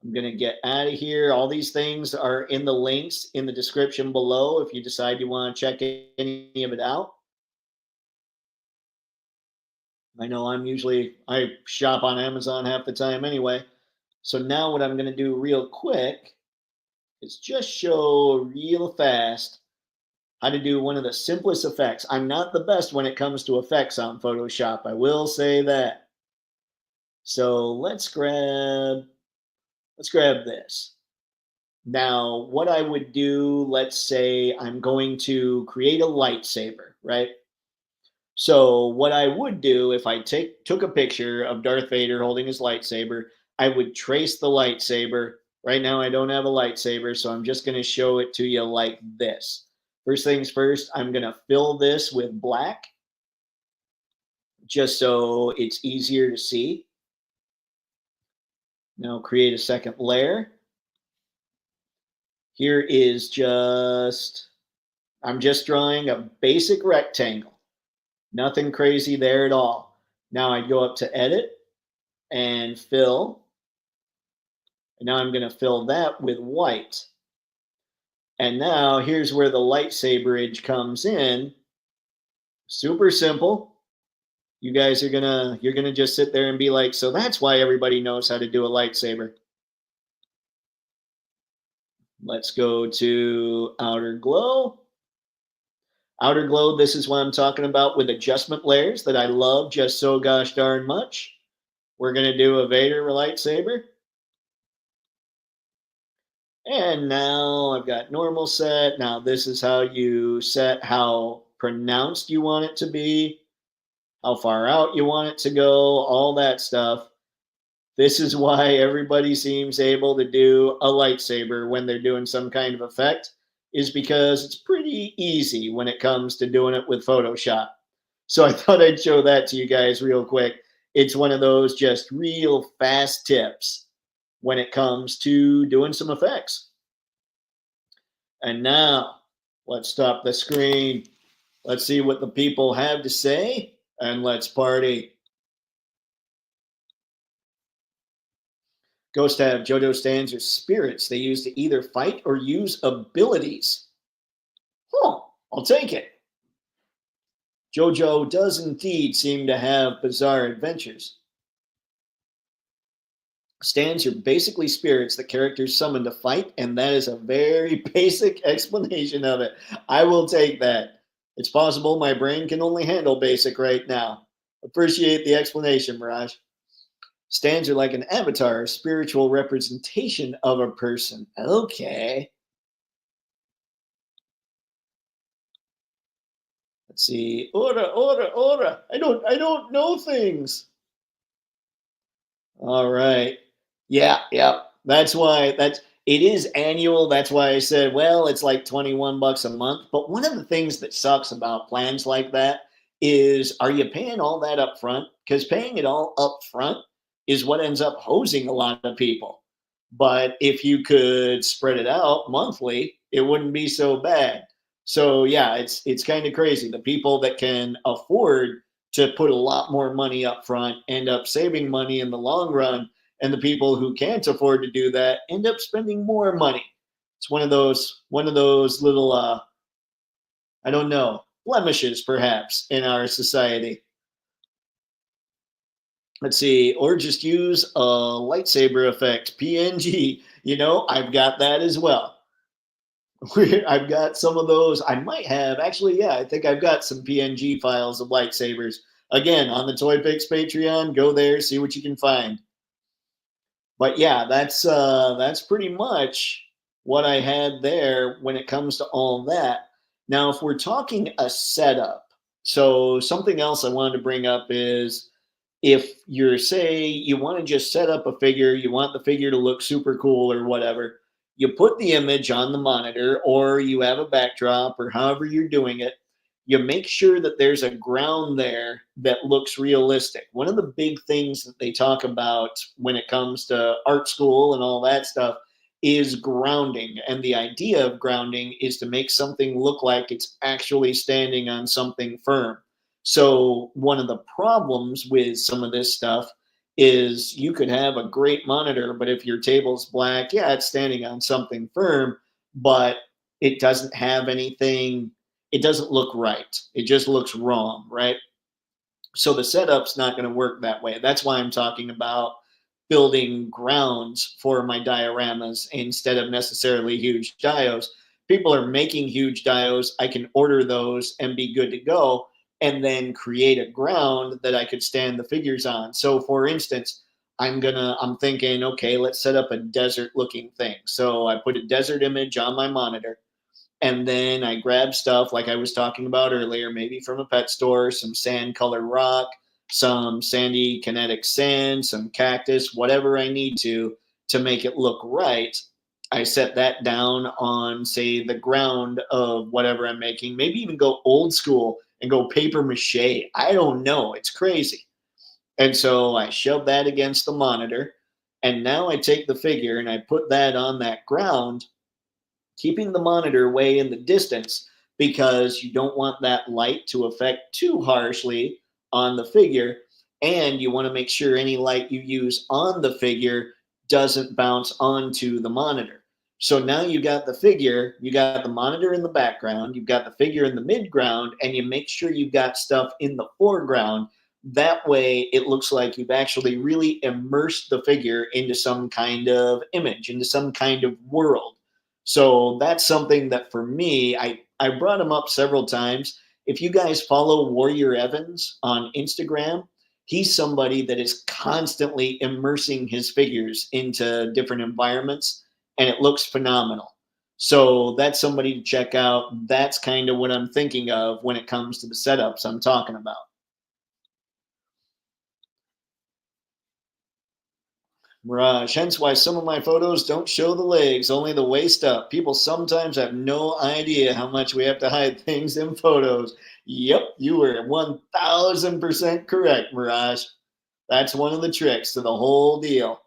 I'm going to get out of here. All these things are in the links in the description below if you decide you want to check any of it out. I know I shop on Amazon half the time anyway. So now what I'm going to do real quick is just show real fast how to do one of the simplest effects. I'm not the best when it comes to effects on Photoshop. I will say that. So let's grab this. Now, what I would do, let's say I'm going to create a lightsaber, right? So what I would do if I took a picture of Darth Vader holding his lightsaber, I would trace the lightsaber. Right now I don't have a lightsaber, so I'm just going to show it to you like this. First things first, I'm going to fill this with black just so it's easier to see. Now create a second layer. Here is I'm just drawing a basic rectangle. Nothing crazy there at all. Now I'd go up to edit and fill. And now I'm going to fill that with white. And now here's where the lightsaberage comes in. Super simple. You're gonna just sit there and be like, so that's why everybody knows how to do a lightsaber. Let's go to outer glow. Outer glow, this is what I'm talking about with adjustment layers that I love just so gosh darn much. We're gonna do a Vader lightsaber. And now I've got normal set. Now this is how you set how pronounced you want it to be, how far out you want it to go, all that stuff. This is why everybody seems able to do a lightsaber when they're doing some kind of effect, is because it's pretty easy when it comes to doing it with Photoshop. So I thought I'd show that to you guys real quick. It's one of those just real fast tips when it comes to doing some effects. And now let's stop the screen. Let's see what the people have to say and let's party. Ghosts have JoJo stands or spirits they use to either fight or use abilities. Huh, I'll take it. JoJo does indeed seem to have bizarre adventures. Stands are basically spirits that characters summon to fight, and that is a very basic explanation of it. I will take that. It's possible my brain can only handle basic right now. Appreciate the explanation, Mirage. Stands are like an avatar, a spiritual representation of a person. Okay. Let's see. Ora. I don't know things. All right. Yeah. That's it is annual. That's why I said, well, it's like 21 bucks a month. But one of the things that sucks about plans like that is, are you paying all that up front? Because paying it all up front is what ends up hosing a lot of people. But if you could spread it out monthly, it wouldn't be so bad. So yeah, it's kind of crazy. The people that can afford to put a lot more money up front end up saving money in the long run, and the people who can't afford to do that end up spending more money. It's one of those little I don't know, blemishes perhaps in our society. Let's see, or just use a lightsaber effect PNG. I've got that as well. I've got some of those. I might have actually, yeah, I think I've got some PNG files of lightsabers. Again, on the Toypixx Patreon, go there, see what you can find. But yeah, that's pretty much what I had there when it comes to all that. Now, if we're talking a setup, so something else I wanted to bring up is, if you're, say, you want to just set up a figure, you want the figure to look super cool or whatever, you put the image on the monitor or you have a backdrop or however you're doing it. You make sure that there's a ground there that looks realistic. One of the big things that they talk about when it comes to art school and all that stuff is grounding. And the idea of grounding is to make something look like it's actually standing on something firm. So one of the problems with some of this stuff is you could have a great monitor, but if your table's black, yeah, it's standing on something firm, but it doesn't have anything, it doesn't look right. It just looks wrong, right? So the setup's not going to work that way. That's why I'm talking about building grounds for my dioramas instead of necessarily huge dios. People are making huge dios. I can order those and be good to go, and then create a ground that I could stand the figures on. So for instance, I'm thinking, okay, let's set up a desert looking thing. So I put a desert image on my monitor, and then I grab stuff like I was talking about earlier, maybe from a pet store, some sand colored rock, some sandy kinetic sand, some cactus, whatever I need to make it look right. I set that down on, say, the ground of whatever I'm making, maybe even go old school and go paper mache. I don't know. It's crazy. And so I shove that against the monitor. And now I take the figure and I put that on that ground, keeping the monitor way in the distance because you don't want that light to affect too harshly on the figure. And you want to make sure any light you use on the figure doesn't bounce onto the monitor. So now you got the figure, you got the monitor in the background, you've got the figure in the midground, and you make sure you've got stuff in the foreground. That way, it looks like you've actually really immersed the figure into some kind of image, into some kind of world. So that's something that for me, I brought him up several times. If you guys follow Warrior Evans on Instagram, he's somebody that is constantly immersing his figures into different environments, and it looks phenomenal. So that's somebody to check out. That's kind of what I'm thinking of when it comes to the setups I'm talking about. Mirage. Hence why some of my photos don't show the legs, only the waist up. People sometimes have no idea how much we have to hide things in photos. Yep, you were 1000% correct, Mirage. That's one of the tricks to the whole deal.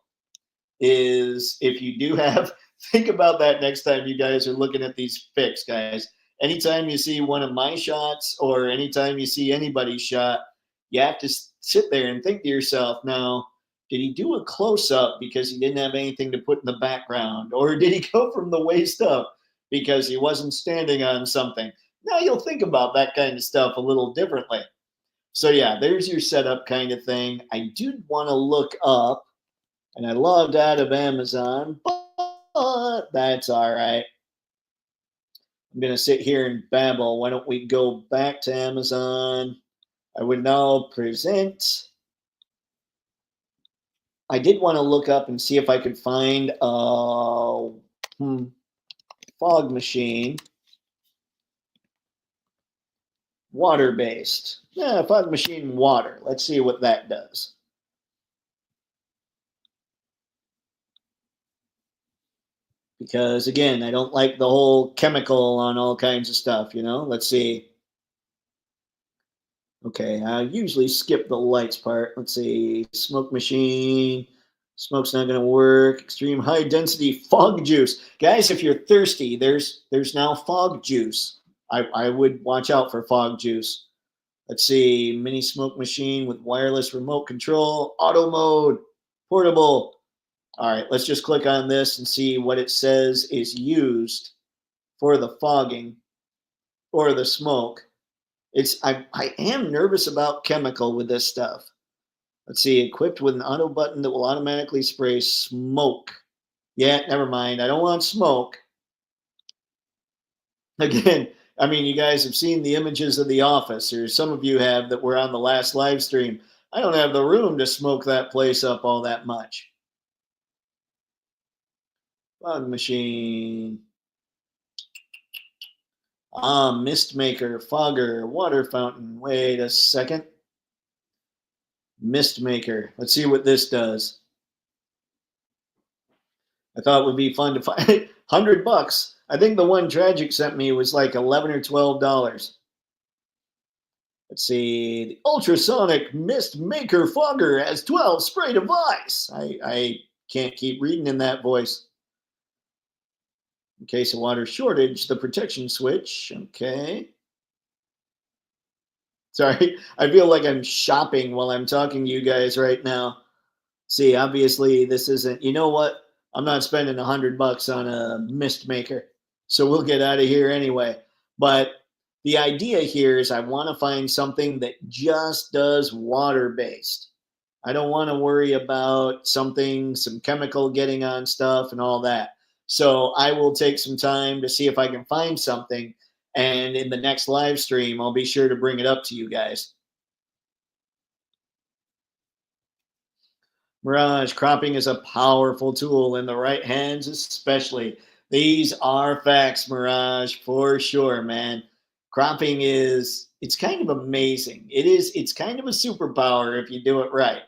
Is if you do have, think about that next time you guys are looking at these pics, guys. Anytime you see one of my shots or anytime you see anybody's shot, you have to sit there and think to yourself, now, did he do a close up because he didn't have anything to put in the background? Or did he go from the waist up because he wasn't standing on something? Now you'll think about that kind of stuff a little differently. So, yeah, there's your setup kind of thing. I do want to look up, and I logged out of Amazon, but that's all right. I'm going to sit here and babble. Why don't we go back to Amazon? I would now present. I did want to look up and see if I could find a fog machine, water based. Yeah, fog machine water. Let's see what that does. Because again, I don't like the whole chemical on all kinds of stuff, you know? Let's see. Okay, I usually skip the lights part. Let's see. Smoke machine. Smoke's not going to work. Extreme high density fog juice. Guys, if you're thirsty, there's now fog juice. I would watch out for fog juice. Let's see. Mini smoke machine with wireless remote control. Auto mode. Portable. All right, let's just click on this and see what it says is used for the fogging or the smoke. I am nervous about chemical with this stuff. Let's see, equipped with an auto button that will automatically spray smoke. Yeah, never mind. I don't want smoke. Again, I mean, you guys have seen the images of the office, or some of you have that were on the last live stream. I don't have the room to smoke that place up all that much. Fog machine. Mist maker, fogger, water fountain. Wait a second. Mist maker. Let's see what this does. I thought it would be fun to find. $100. I think the one Tragic sent me was like 11 or $12. Let's see. The ultrasonic mist maker fogger has 12 spray device. I can't keep reading in that voice. In case of water shortage, the protection switch. Okay. Sorry, I feel like I'm shopping while I'm talking to you guys right now. See, obviously, this isn't, you know what? I'm not spending $100 on a mist maker. So we'll get out of here anyway. But the idea here is I want to find something that just does water based. I don't want to worry about something, some chemical getting on stuff and all that. So I will take some time to see if I can find something. And in the next live stream, I'll be sure to bring it up to you guys. Mirage, cropping is a powerful tool in the right hands, especially. These are facts, Mirage, for sure, man. Cropping is, it's kind of amazing. It's kind of a superpower if you do it right.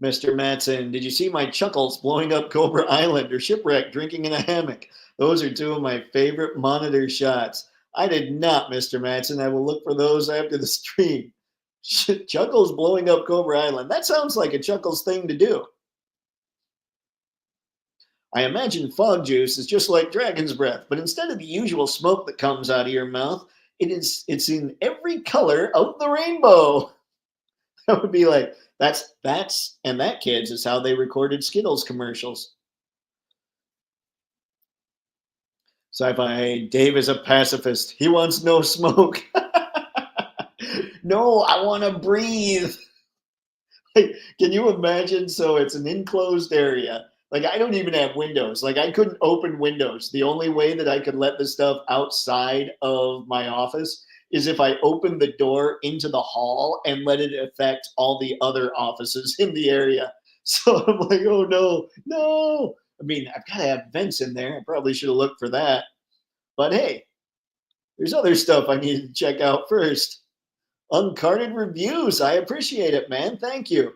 Mr. Matson, did you see my chuckles blowing up Cobra Island or Shipwreck drinking in a hammock? Those are two of my favorite monitor shots. I did not, Mr. Matson. I will look for those after the stream. Chuckles blowing up Cobra Island. That sounds like a Chuckles thing to do. I imagine fog juice is just like dragon's breath, but instead of the usual smoke that comes out of your mouth, it's in every color of the rainbow. That would be like that's and that, kids, is how they recorded Skittles commercials. Sci-fi Dave is a pacifist. He wants no smoke. No, I want to breathe. Like, can you imagine? So it's an enclosed area. Like, I don't even have windows. Like, I couldn't open windows. The only way that I could let the stuff outside of my office is if I opened the door into the hall and let it affect all the other offices in the area. So I'm like, oh no, no. I mean, I've got to have vents in there. I probably should have looked for that. But hey, there's other stuff I need to check out first. Uncarded reviews. I appreciate it, man. Thank you.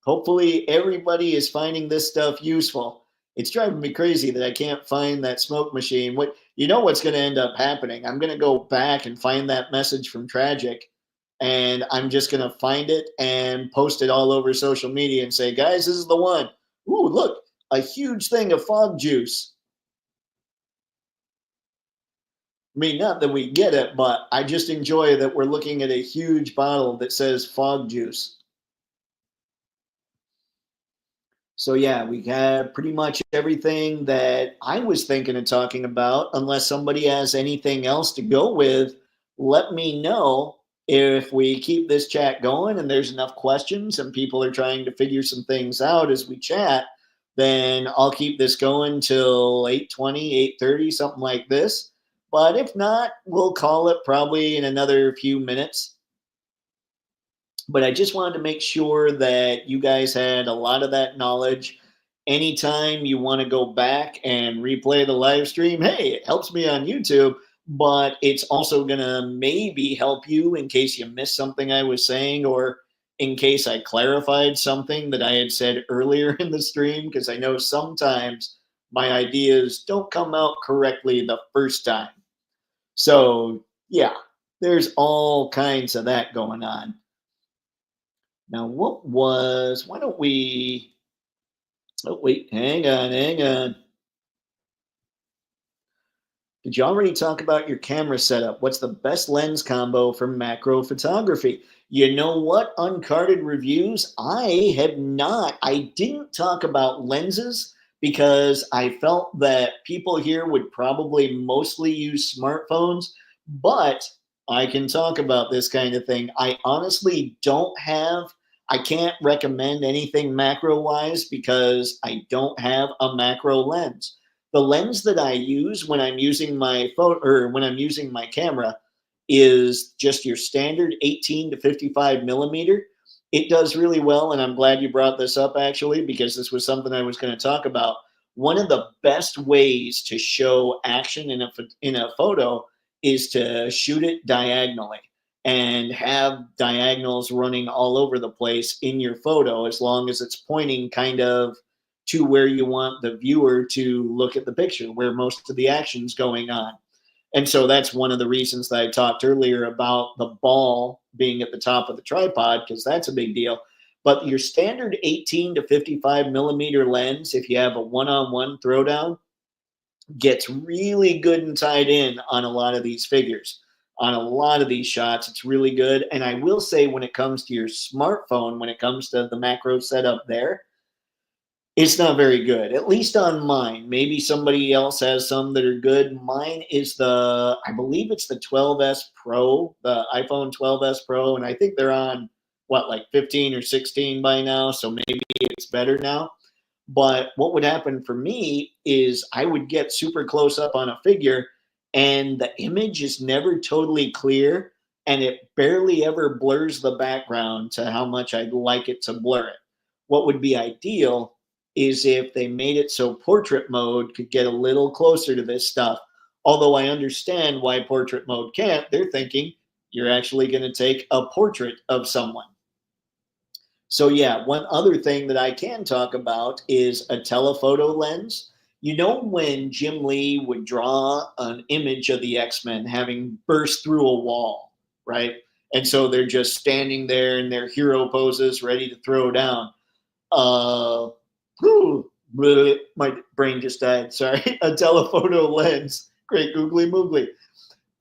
Hopefully, everybody is finding this stuff useful. It's driving me crazy that I can't find that smoke machine. What, you know what's going to end up happening? I'm going to go back and find that message from Tragic, and I'm just going to find it and post it all over social media and say, guys, this is the one. Ooh, look, a huge thing of fog juice. I mean, not that we get it, but I just enjoy that we're looking at a huge bottle that says fog juice. So yeah, we have pretty much everything that I was thinking of talking about. Unless somebody has anything else to go with, let me know. If we keep this chat going and there's enough questions and people are trying to figure some things out as we chat, then I'll keep this going till 8:20, 8:30, something like this. But if not, we'll call it probably in another few minutes. But I just wanted to make sure that you guys had a lot of that knowledge. Anytime you want to go back and replay the live stream, hey, it helps me on YouTube, but it's also going to maybe help you in case you missed something I was saying, or in case I clarified something that I had said earlier in the stream, because I know sometimes my ideas don't come out correctly the first time. So, yeah, there's all kinds of that going on. Now, why don't we, oh, wait, hang on, hang on. Did you already talk about your camera setup? What's the best lens combo for macro photography? You know what? Uncarded reviews, I have not. I didn't talk about lenses because I felt that people here would probably mostly use smartphones, but I can talk about this kind of thing. I honestly don't have, I can't recommend anything macro wise because I don't have a macro lens. The lens that I use when I'm using my phone or when I'm using my camera is just your standard 18 to 55 millimeter. It does really well, and I'm glad you brought this up actually, because this was something I was going to talk about. One of the best ways to show action in a photo is to shoot it diagonally and have diagonals running all over the place in your photo, as long as it's pointing kind of to where you want the viewer to look at the picture, where most of the action's going on. And so that's one of the reasons that I talked earlier about the ball being at the top of the tripod, because that's a big deal. But your standard 18 to 55 millimeter lens, if you have a one-on-one throwdown, gets really good and tied in on a lot of these figures. on a lot of these shots. It's really good. And I will say, when it comes to your smartphone, when it comes to the macro setup there, it's not very good, at least on mine. Maybe somebody else has some that are good. Mine is I believe it's the 12S Pro, the iPhone 12S Pro, and I think they're on what, like 15 or 16 by now, so maybe it's better now. But what would happen for me is I would get super close up on a figure, and the image is never totally clear, and it barely ever blurs the background to how much I'd like it to blur it. What would be ideal is if they made it so portrait mode could get a little closer to this stuff. Although I understand why portrait mode can't. They're thinking you're actually going to take a portrait of someone. So yeah, one other thing that I can talk about is a telephoto lens. You know, when Jim Lee would draw an image of the X-Men having burst through a wall, right? And so they're just standing there in their hero poses, ready to throw down. My brain just died. Sorry. A telephoto lens, great googly moogly,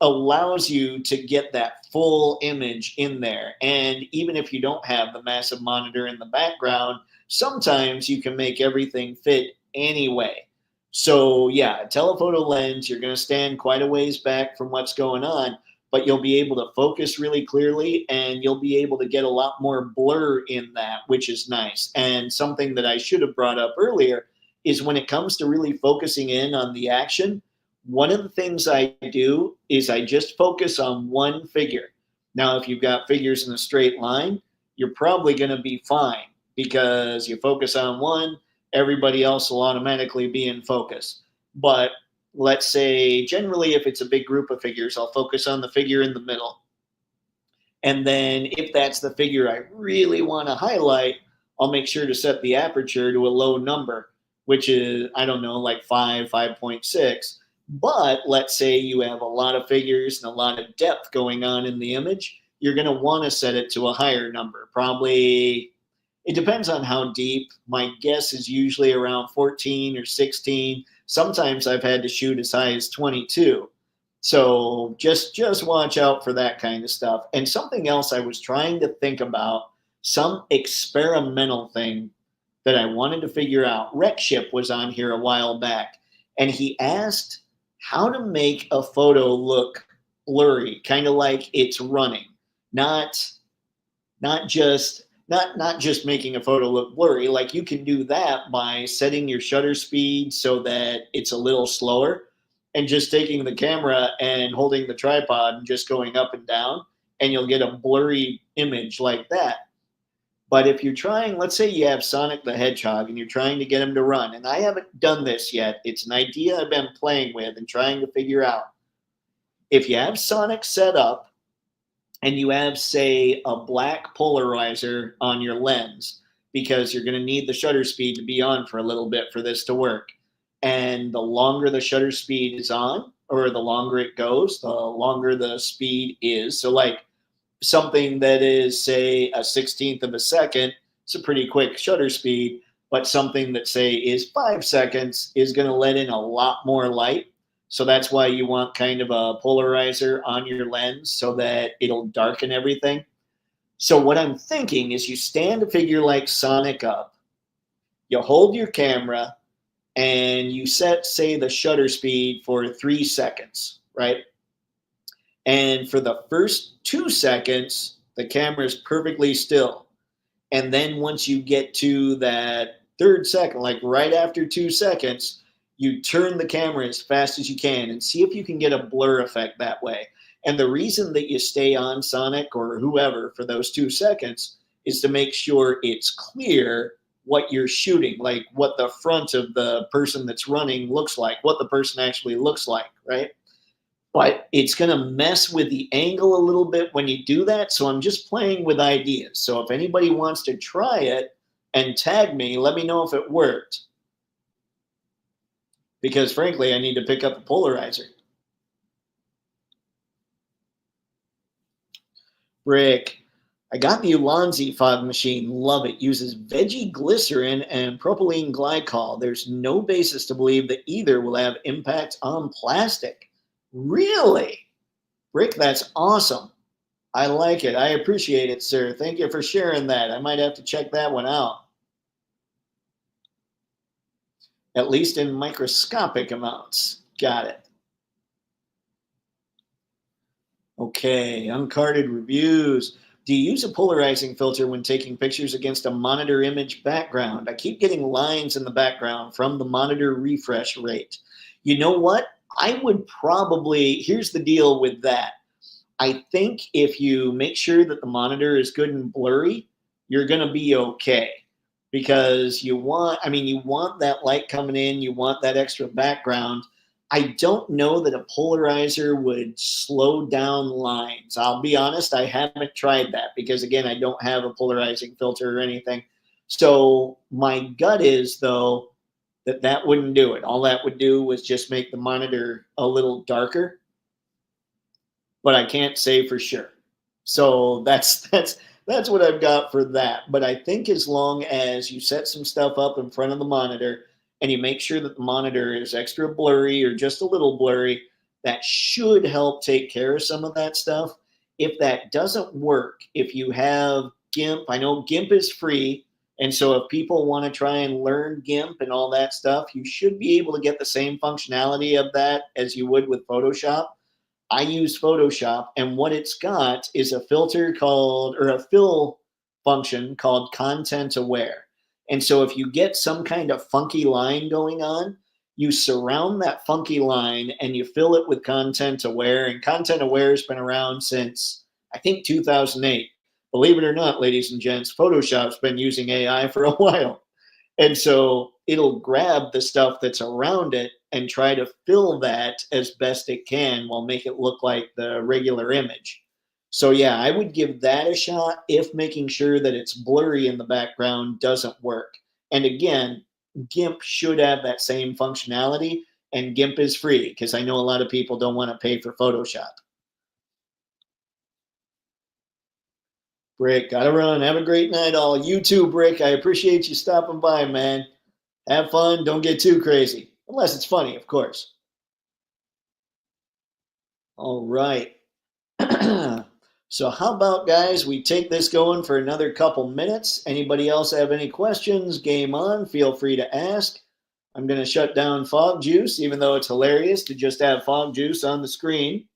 allows you to get that full image in there. And even if you don't have the massive monitor in the background, sometimes you can make everything fit anyway. So yeah, a telephoto lens, you're going to stand quite a ways back from what's going on, but you'll be able to focus really clearly, and you'll be able to get a lot more blur in that, which is nice. And something that I should have brought up earlier is, when it comes to really focusing in on the action, one of the things I do is I just focus on one figure. Now, if you've got figures in a straight line, you're probably going to be fine, because you focus on one, everybody else will automatically be in focus. But let's say, generally, if it's a big group of figures, I'll focus on the figure in the middle. And then if that's the figure I really want to highlight, I'll make sure to set the aperture to a low number, which is, I don't know, like 5.6. But let's say you have a lot of figures and a lot of depth going on in the image, you're going to want to set it to a higher number. Probably, it depends on how deep. My guess is usually around 14 or 16. Sometimes I've had to shoot as high as 22. So just watch out for that kind of stuff. And something else I was trying to think about, some experimental thing that I wanted to figure out. Rekship was on here a while back, and he asked how to make a photo look blurry, kind of like it's running, not just making a photo look blurry. Like, you can do that by setting your shutter speed so that it's a little slower, and just taking the camera and holding the tripod and just going up and down, and you'll get a blurry image like that. But if you're trying, let's say you have Sonic the Hedgehog and you're trying to get him to run, and I haven't done this yet, it's an idea I've been playing with and trying to figure out. If you have Sonic set up and you have, say, a black polarizer on your lens, because you're going to need the shutter speed to be on for a little bit for this to work. And the longer the shutter speed is on, or the longer it goes, the longer the speed is. So like something that is, say, a 16th of a second, it's a pretty quick shutter speed. But something that, say, is 5 seconds is going to let in a lot more light. So that's why you want kind of a polarizer on your lens, so that it'll darken everything. So what I'm thinking is, you stand a figure like Sonic up, you hold your camera, and you set, say, the shutter speed for 3 seconds, right? And for the first 2 seconds, the camera is perfectly still. And then once you get to that third second, like right after 2 seconds, you turn the camera as fast as you can and see if you can get a blur effect that way. And the reason that you stay on Sonic or whoever for those 2 seconds is to make sure it's clear what you're shooting, like what the front of the person that's running looks like, what the person actually looks like, right? But it's going to mess with the angle a little bit when you do that. So I'm just playing with ideas. So if anybody wants to try it and tag me, let me know if it worked. Because frankly, I need to pick up a polarizer. Rick, I got the Ulanzi fog machine. Love it. Uses veggie glycerin and propylene glycol. There's no basis to believe that either will have impact on plastic. Really? Rick, that's awesome. I like it. I appreciate it, sir. Thank you for sharing that. I might have to check that one out, at least in microscopic amounts. Got it. Okay, uncarded reviews. Do you use a polarizing filter when taking pictures against a monitor image background? I keep getting lines in the background from the monitor refresh rate. You know what? I would probably, here's the deal with that. I think if you make sure that the monitor is good and blurry, you're going to be okay because you want that light coming in, you want that extra background. I don't know that a polarizer would slow down lines. I'll be honest, I haven't tried that because, again, I don't have a polarizing filter or anything. So my gut is, though, that that wouldn't do it. All that would do was just make the monitor a little darker, but I can't say for sure. So that's what I've got for that. But I think as long as you set some stuff up in front of the monitor and you make sure that the monitor is extra blurry or just a little blurry, that should help take care of some of that stuff. If that doesn't work, if you have GIMP, I know GIMP is free. And so if people want to try and learn GIMP and all that stuff, you should be able to get the same functionality of that as you would with Photoshop. I use Photoshop, and what it's got is a filter called, or a fill function called content aware. And so if you get some kind of funky line going on, you surround that funky line and you fill it with content aware. And content aware has been around since, I think, 2008. Believe it or not, ladies and gents, Photoshop's been using AI for a while. And so it'll grab the stuff that's around it and try to fill that as best it can while make it look like the regular image. So yeah, I would give that a shot if making sure that it's blurry in the background doesn't work. And again, GIMP should have that same functionality, and GIMP is free because I know a lot of people don't want to pay for Photoshop. Brick, gotta run. Have a great night, all. You too, Brick. I appreciate you stopping by, man. Have fun. Don't get too crazy. Unless it's funny, of course. All right. So how about, guys, we take this going for another couple minutes. Anybody else have any questions? Game on. Feel free to ask. I'm going to shut down Fog Juice, even though it's hilarious to just have Fog Juice on the screen.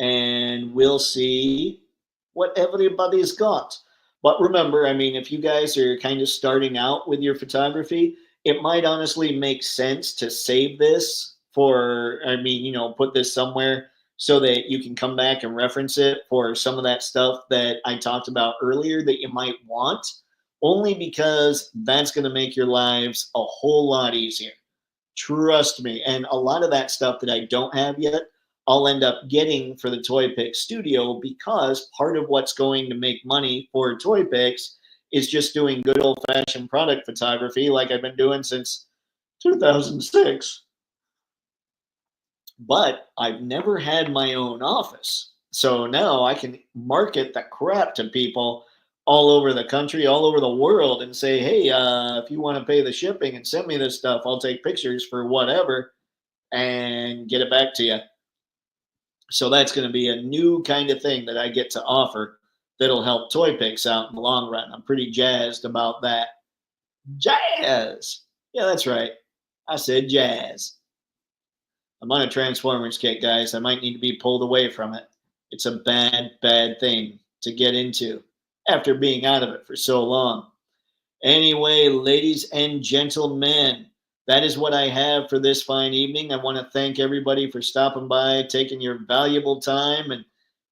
And we'll see what everybody's got. But remember, I mean, if you guys are kind of starting out with your photography, it might honestly make sense to save this for, I mean, put this somewhere so that you can come back and reference it for some of that stuff that I talked about earlier that you might want, only because that's going to make your lives a whole lot easier. Trust me. And a lot of that stuff that I don't have yet, I'll end up getting for the Toypixx studio because part of what's going to make money for Toypixx is just doing good old fashioned product photography like I've been doing since 2006. But I've never had my own office. So now I can market the crap to people all over the country, all over the world, and say, hey, if you want to pay the shipping and send me this stuff, I'll take pictures for whatever and get it back to you. So that's going to be a new kind of thing that I get to offer that'll help Toypixx out in the long run. I'm pretty jazzed about that. Jazz! Yeah, that's right. I said jazz. I'm on a Transformers kick, guys. I might need to be pulled away from it. It's a bad, bad thing to get into after being out of it for so long. Anyway, ladies and gentlemen, that is what I have for this fine evening. I want to thank everybody for stopping by, taking your valuable time, and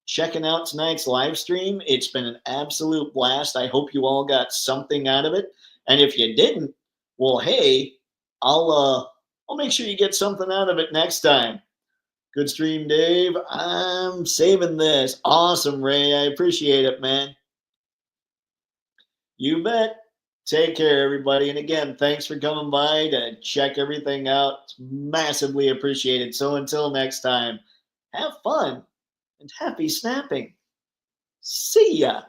checking out tonight's live stream. It's been an absolute blast. I hope you all got something out of it. And if you didn't, well, hey, I'll make sure you get something out of it next time. Good stream, Dave. I'm saving this. Awesome, Ray. I appreciate it, man. You bet. Take care, everybody. And again, thanks for coming by to check everything out. It's massively appreciated. So until next time, have fun and happy snapping. See ya.